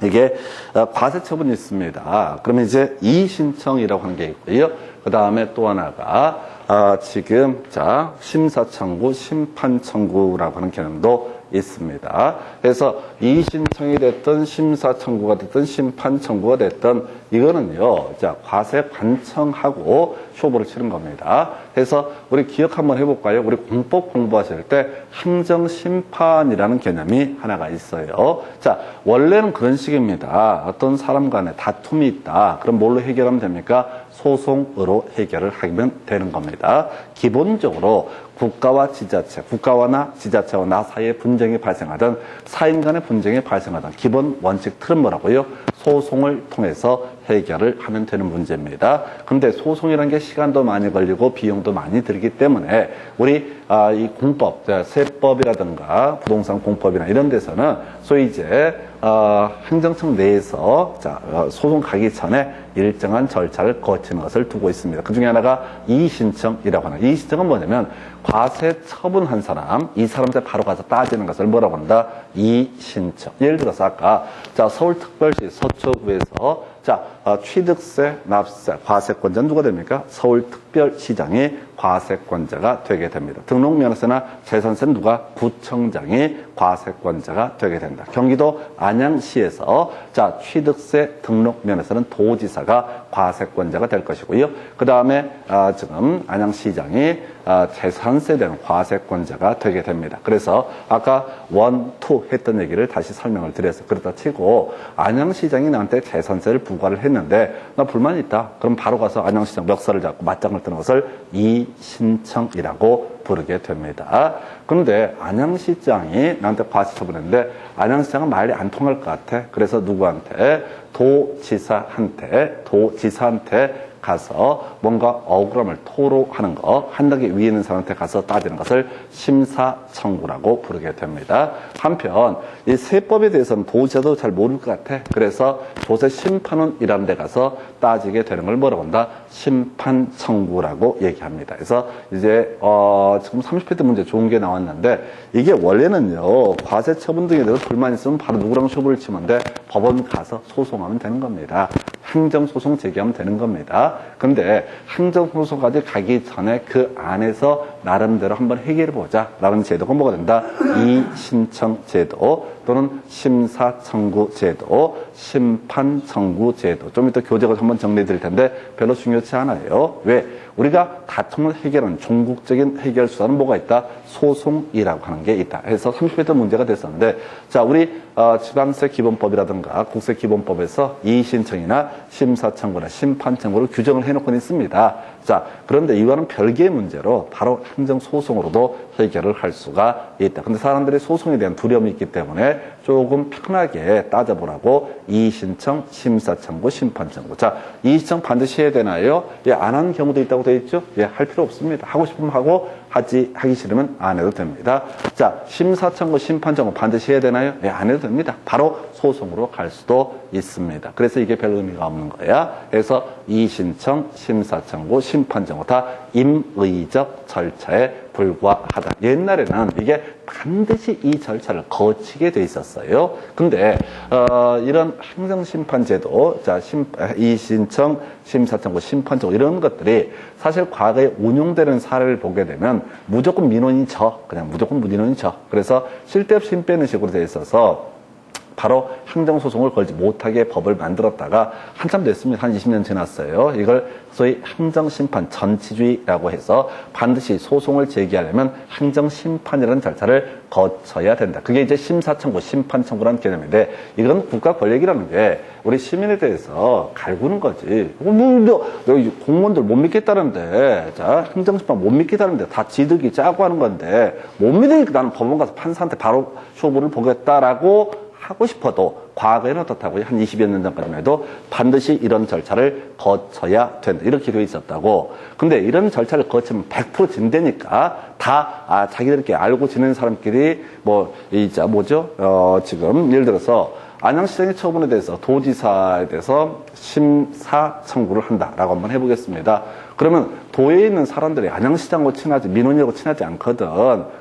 이게 과세 처분이 있습니다. 그러면 이제 이의신청이라고 하는 게 있고요. 그 다음에 또 하나가 지금 자, 심사청구, 심판청구라고 하는 개념도 있습니다. 그래서 이의신청이 됐든 심사청구가 됐든 심판청구가 됐든 이거는요, 자, 과세 관청하고 쇼부를 치는 겁니다. 그래서 우리 기억 한번 해볼까요? 우리 공법 공부하실 때 행정심판이라는 개념이 하나가 있어요. 자, 원래는 그런 식입니다. 어떤 사람 간에 다툼이 있다. 그럼 뭘로 해결하면 됩니까? 소송으로 해결을 하면 되는 겁니다. 기본적으로 국가와 지자체, 국가와나 지자체와 나 사이에 분쟁이 발생하든 사인 간의 분쟁이 발생하든 기본 원칙 틀은 뭐라고요? 소송을 통해서 해결을 하면 되는 문제입니다. 근데 소송이라는 게 시간도 많이 걸리고 비용도 많이 들기 때문에 우리 이 공법, 세법이라든가 부동산 공법이나 이런 데서는 소위 이제 행정청 내에서 자, 소송 가기 전에 일정한 절차를 거치는 것을 두고 있습니다. 그 중에 하나가 이의신청이라고 하는. 이의신청은 뭐냐면 과세 처분한 사람, 이 사람한테 바로 가서 따지는 것을 뭐라고 한다? 이의신청. 예를 들어서 아까 자, 서울특별시 서초구에서 자, 취득세, 납세, 과세권자는 누가 됩니까? 서울특별시장이 과세권자가 되게 됩니다. 등록면허세나 재산세는 누가? 구청장이 과세권자가 되게 된다. 경기도 안양시에서 자, 취득세, 등록면허세는 도지사가 과세권자가 될 것이고요. 그 다음에 지금 안양시장이 재산세에 대한 과세권자가 되게 됩니다. 그래서 아까 1, 2 했던 얘기를 다시 설명을 드려서 그렇다 치고 안양시장이 나한테 재산세를 부과를 했는데 나 불만이 있다. 그럼 바로 가서 안양시장 멱살을 잡고 맞짱을 뜨는 것을 이의신청이라고 부르게 됩니다. 그런데 안양시장이 나한테 과세 처분했는데 안양시장은 말이 안 통할 것 같아. 그래서 누구한테? 도지사한테 가서 뭔가 억울함을 토로하는 거, 한 단계 위에 있는 사람한테 가서 따지는 것을 심사청구라고 부르게 됩니다. 한편 이 세법에 대해서는 도지사도 잘 모를 것 같아. 그래서 조세심판원이라는 데 가서 따지게 되는 걸 뭐라고 한다? 심판청구라고 얘기합니다. 그래서 이제 지금 30회 때 문제 좋은 게 나왔는데 이게 원래는요, 과세 처분 등에 대해서 불만 있으면 바로 누구랑 쇼부를 치면 돼? 법원 가서 소송하면 되는 겁니다. 행정소송 제기하면 되는 겁니다. 근데 행정소송까지 가기 전에 그 안에서 나름대로 한번 해결해보자 라는 제도가 뭐가 된다? 이의신청제도 또는 심사청구제도, 심판청구제도. 좀 이따 교재가 한번 정리해드릴 텐데 별로 중요치 않아요. 왜? 우리가 다툼을 해결하는 종국적인 해결 수단은 뭐가 있다? 소송이라고 하는 게 있다. 그래서 30회 때 문제가 됐었는데, 자, 우리 지방세 기본법이라든가 국세 기본법에서 이의신청이나 심사청구나 심판청구를 규정을 해놓고는 있습니다. 자, 그런데 이거는 별개의 문제로 바로 행정소송으로도 해결을 할 수가 있다. 근데 사람들이 소송에 대한 두려움이 있기 때문에 조금 편하게 따져보라고 이의신청, 심사청구, 심판청구. 자, 이의신청 반드시 해야 되나요? 예, 안 하는 경우도 있다고 되어 있죠? 예, 할 필요 없습니다. 하고 싶으면 하고, 하기 싫으면 안 해도 됩니다. 자, 심사청구, 심판청구 반드시 해야 되나요? 예, 안 해도 됩니다. 바로 소송으로 갈 수도 있습니다. 그래서 이게 별 의미가 없는 거야. 그래서 이의신청, 심사청구, 심판청구 다 임의적 절차에 불과하다. 옛날에는 이게 반드시 이 절차를 거치게 돼 있었어요. 근데 이런 행정심판제도, 자, 이의신청, 심사청구, 심판청구 이런 것들이 사실 과거에 운용되는 사례를 보게 되면 무조건 민원이 져. 그냥 무조건 민원이 져. 그래서 쓸데없이 힘 빼는 식으로 돼 있어서 바로 행정소송을 걸지 못하게 법을 만들었다가 한참 됐습니다. 한 20년 지났어요. 이걸 소위 행정심판 전치주의라고 해서 반드시 소송을 제기하려면 행정심판이라는 절차를 거쳐야 된다. 그게 이제 심사청구, 심판청구라는 개념인데 이건 국가 권력이라는 게 우리 시민에 대해서 갈구는 거지. 공무원들 못 믿겠다는데, 자, 행정심판 못 믿겠다는데 다 지들끼리 짜고 하는 건데 못 믿으니까 나는 법원 가서 판사한테 바로 쇼부를 보겠다라고 하고 싶어도 과거에는 어떻다고요? 한 20여 년 전까지만 해도 반드시 이런 절차를 거쳐야 된다. 이렇게 되어 있었다고. 근데 이런 절차를 거치면 100% 진대니까 다 자기들끼리 알고 지내는 사람끼리 지금 예를 들어서 안양시장의 처분에 대해서 도지사에 대해서 심사 청구를 한다라고 한번 해보겠습니다. 그러면 도에 있는 사람들이 안양시장하고 친하지 민원인하고 친하지 않거든.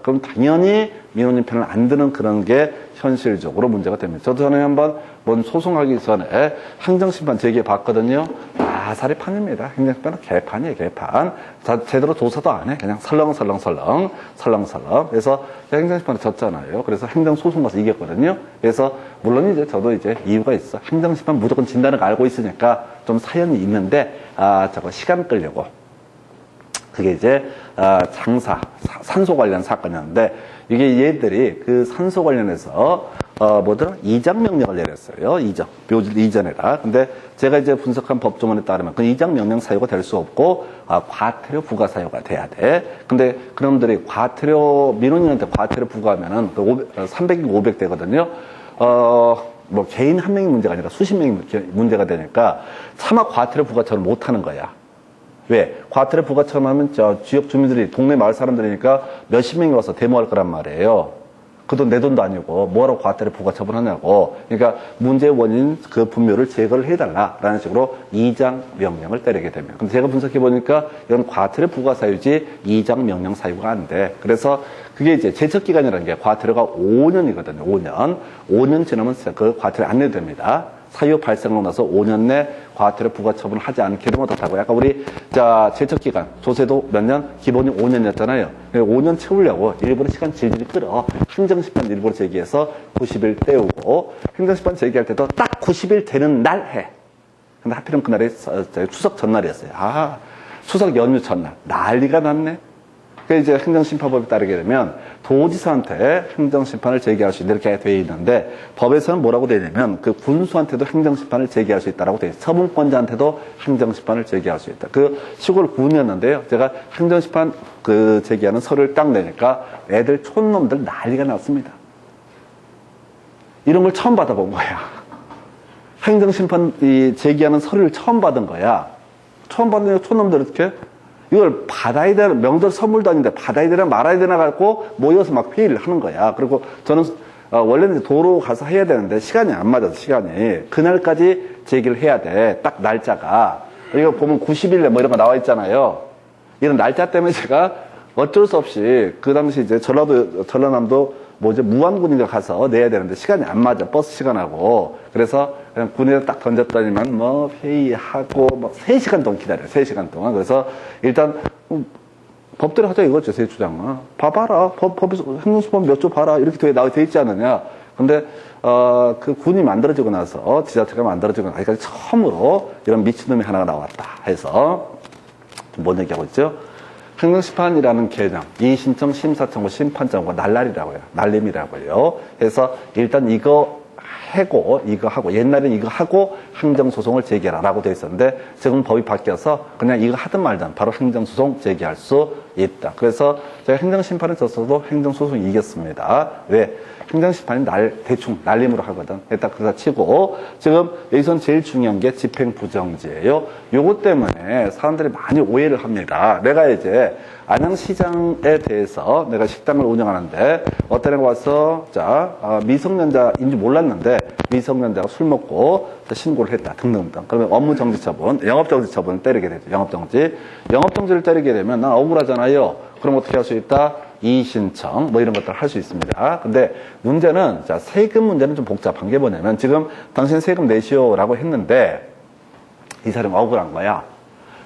그럼 당연히 민원인 편을 안 드는 그런 게 현실적으로 문제가 됩니다. 저도 전에 한번 소송하기 전에 행정심판 제기해 봤거든요. 사리판입니다. 행정심판은 개판이에요, 개판. 제대로 조사도 안 해. 그냥 설렁설렁. 그래서 행정심판에 졌잖아요. 그래서 행정소송 가서 이겼거든요. 그래서 물론 이제 저도 이제 이유가 있어. 행정심판 무조건 진다는 걸 알고 있으니까 좀 사연이 있는데, 저거 시간 끌려고. 그게 이제, 산소 관련 사건이었는데, 이게 얘들이 그 산소 관련해서, 이장 명령을 내렸어요. 묘지를 이전해라. 근데 제가 이제 분석한 법조문에 따르면 그 이장 명령 사유가 될 수 없고, 과태료 부과 사유가 돼야 돼. 근데 그놈들이 민원인한테 과태료 부과하면은 300이 500 되거든요. 개인 한 명이 문제가 아니라 수십 명이 문제가 되니까 차마 과태료 부과처럼 못 하는 거야. 왜? 과태료 부과처럼 하면 지역 주민들이 동네 마을 사람들이니까 몇십 명이 와서 데모할 거란 말이에요. 그 돈 내 돈도 아니고 뭐하러 과태료 부과 처분하냐고. 그러니까 문제의 원인 그 분묘를 제거를 해달라라는 식으로 이장 명령을 때리게 되면. 근데 제가 분석해 보니까 이건 과태료 부과 사유지 이장 명령 사유가 안 돼. 그래서 그게 이제 제척 기간이라는 게 과태료가 5년이거든요. 5년 지나면 그 과태료 안 내도 됩니다. 사유 발생하고 나서 5년 내 과태료 부과 처분을 하지 않게 되면 어떻다고. 약간 우리, 제척기간, 조세도 몇 년? 기본이 5년이었잖아요. 5년 채우려고 일부러 시간 질질 끌어. 행정심판 일부러 제기해서 90일 때우고, 행정심판 제기할 때도 딱 90일 되는 날 해. 근데 하필이면 그날이 추석 전날이었어요. 추석 연휴 전날. 난리가 났네. 그 이제 행정심판법에 따르게 되면 도지사한테 행정심판을 제기할 수 있는 이렇게 되어 있는데 법에서는 뭐라고 되어 있냐면 그 군수한테도 행정심판을 제기할 수 있다라고 되어 있어요. 처분권자한테도 행정심판을 제기할 수 있다. 그 시골 군이었는데요. 제가 행정심판 제기하는 서류를 딱 내니까 애들 촌놈들 난리가 났습니다. 이런 걸 처음 받아본 거야. 행정심판 제기하는 서류를 처음 받은 거야. 처음 받는 촌놈들 어떻게? 이걸 받아야 되나, 명절 선물도 아닌데 받아야 되나 말아야 되나 갖고 모여서 막 회의를 하는 거야. 그리고 저는, 원래는 도로 가서 해야 되는데 시간이 안 맞아서 시간이. 그날까지 제기를 해야 돼. 딱 날짜가. 이거 보면 90일에 이런 거 나와 있잖아요. 이런 날짜 때문에 제가 어쩔 수 없이 그 당시 이제 전라남도 무안군인가 가서 내야 되는데 시간이 안 맞아. 버스 시간하고. 그래서 그냥 군에다 딱 던졌더니만 회의하고 3시간 동안 기다려요. 3시간 동안. 그래서 일단 법대로 하자 이거죠. 제 주장은. 봐봐라. 법에서 행정수법 몇 조 봐라. 이렇게 돼 있지 않느냐. 근데 그 군이 만들어지고 나서 지자체가 만들어지고 나서 아직까지 처음으로 이런 미친놈이 하나가 나왔다 해서 뭔 얘기하고 있죠? 행정심판이라는 개념, 이의신청, 심사청구, 심판청구가 날라리라고요. 날림이라고요. 그래서 일단 이거 해고 이거 하고 옛날에는 이거 하고 행정소송을 제기하라고 돼 있었는데 지금 법이 바뀌어서 그냥 이거 하든 말든 바로 행정소송 제기할 수 있다. 그래서 제가 행정심판을 졌어도 행정소송 이겼습니다. 왜? 행정심판이 대충 날림으로 하거든. 일단 그러다 치고 지금 여기선 제일 중요한 게 집행부정지예요. 요것 때문에 사람들이 많이 오해를 합니다. 내가 이제 안양시장에 대해서 내가 식당을 운영하는데 어떤 애가 와서 미성년자인지 몰랐는데 미성년자가 술 먹고 신고를 했다 등등등. 그러면 업무정지 처분, 영업정지 처분을 때리게 되죠. 영업정지를 때리게 되면 난 억울하잖아요. 그럼 어떻게 할 수 있다? 이의신청 뭐 이런 것들을 할 수 있습니다. 근데 문제는 세금 문제는 좀 복잡한 게 뭐냐면 지금 당신 세금 내시오라고 했는데 이 사람이 억울한 거야.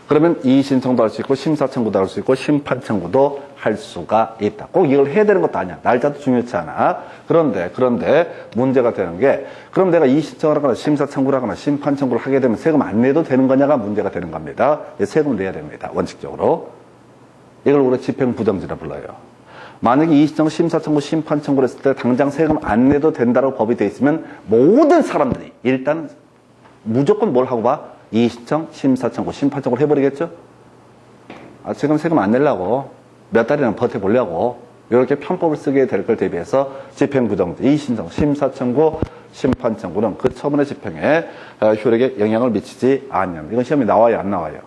그러면 이의신청도 할 수 있고 심사청구도 할 수 있고 심판청구도 할 수가 있다. 꼭 이걸 해야 되는 것도 아니야. 날짜도 중요치 않아. 그런데 문제가 되는 게 그럼 내가 이의신청을 하거나 심사청구를 하거나 심판청구를 하게 되면 세금 안 내도 되는 거냐가 문제가 되는 겁니다. 세금을 내야 됩니다. 원칙적으로. 이걸 우리가 집행부정지라 불러요. 만약에 이의신청, 심사청구, 심판청구를 했을 때 당장 세금 안 내도 된다고 법이 돼 있으면 모든 사람들이 일단 무조건 뭘 하고 봐? 이의신청, 심사청구, 심판청구를 해버리겠죠? 지금 세금 안 내려고 몇 달이나 버텨보려고 이렇게 편법을 쓰게 될 걸 대비해서 집행부정지, 이의신청, 심사청구, 심판청구는 그 처분의 집행에 효력에 영향을 미치지 않냐. 이건 시험에 나와요, 안 나와요?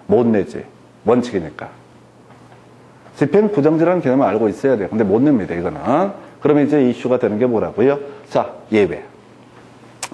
못 내지. 원칙이니까. 집행부정지라는 개념을 알고 있어야 돼요. 근데 못 냅니다, 이거는. 그러면 이제 이슈가 되는 게 뭐라고요? 자, 예외.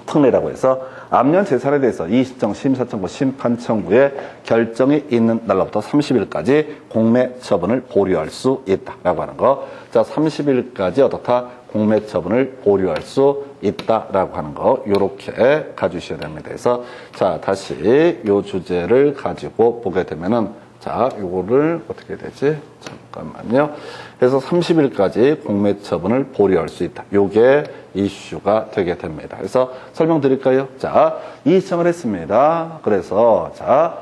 특례라고 해서 앞년 재산에 대해서 이의신청, 심사청구, 심판청구의 결정이 있는 날로부터 30일까지 공매처분을 보류할 수 있다라고 하는 거. 자, 30일까지 어떻다? 공매처분을 보류할 수 있다라고 하는 거. 요렇게 가주셔야 됩니다. 그래서 자, 다시 요 주제를 가지고 보게 되면은 자, 요거를 어떻게 되지? 잠깐만요. 그래서 30일까지 공매처분을 보류할 수 있다. 요게 이슈가 되게 됩니다. 그래서 설명드릴까요? 자, 이의신청을 했습니다. 그래서 자,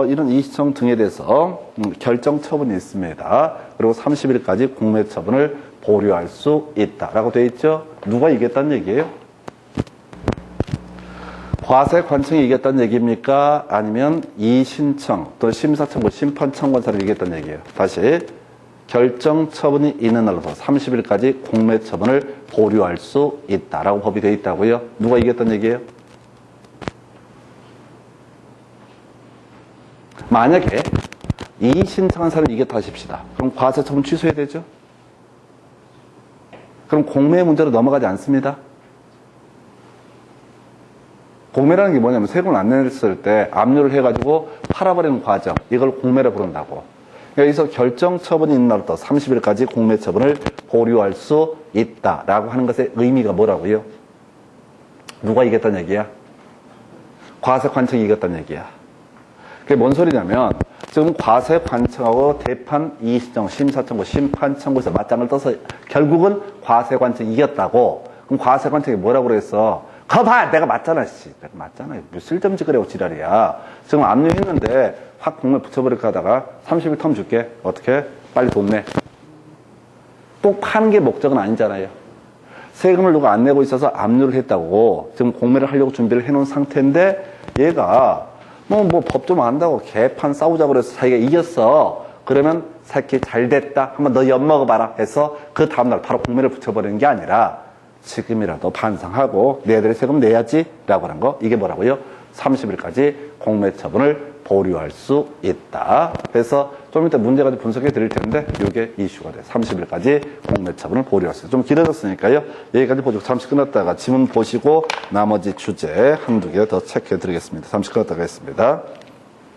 이런 이의신청 등에 대해서 결정 처분이 있습니다. 그리고 30일까지 공매처분을 보류할 수 있다라고 되어 있죠. 누가 이겼다는 얘기예요? 과세관청이 이겼다는 얘기입니까? 아니면 이의신청 또 심사청구, 심판청구사를 이겼다는 얘기예요. 다시 결정 처분이 있는 날로서 30일까지 공매처분을 보류할 수 있다라고 법이 되어 있다고요. 누가 이겼다는 얘기예요? 만약에 이의신청한 사람이 이겼다 하십시다. 그럼 과세처분 취소해야 되죠? 그럼 공매 문제로 넘어가지 않습니다. 공매라는 게 뭐냐면 세금을 안 냈을 때 압류를 해가지고 팔아버리는 과정, 이걸 공매라 부른다고. 여기서 결정 처분이 있는 날부터 30일까지 공매 처분을 보류할 수 있다라고 하는 것의 의미가 뭐라고요? 누가 이겼다는 얘기야? 과세관청이 이겼다는 얘기야. 그게 뭔 소리냐면 지금 과세관청하고 대판, 이의신청, 심사청구, 심판청구에서 맞짱을 떠서 결국은 과세관청이 이겼다고. 그럼 과세관청이 뭐라고 그랬어? 거봐! 내가 맞잖아, 씨. 내가 맞잖아. 뭐 쓸데없는 짓 그래고 지랄이야. 지금 압류했는데 확 공매 붙여버릴까 하다가 30일 텀 줄게. 어떻게? 빨리 돈 내. 또 파는 게 목적은 아니잖아요. 세금을 누가 안 내고 있어서 압류를 했다고 지금 공매를 하려고 준비를 해놓은 상태인데 얘가 뭐 법 좀 안다고 개판 싸우자고 그래서 자기가 이겼어. 그러면 새끼 잘 됐다. 한번 너 엿먹어봐라 해서 그 다음날 바로 공매를 붙여버리는 게 아니라 지금이라도 반성하고 너희들이 세금 내야지 라고 하는 거. 이게 뭐라고요? 30일까지 공매처분을 보류할 수 있다. 그래서 좀 이따 문제가 분석해 드릴 텐데 이게 이슈가 돼요. 30일까지 공매처분을 보류할 수 있어요. 좀 길어졌으니까요. 여기까지 보시고 잠시 끝났다가 지문 보시고 나머지 주제 한두 개 더 체크해 드리겠습니다. 잠시 끝났다가 했습니다.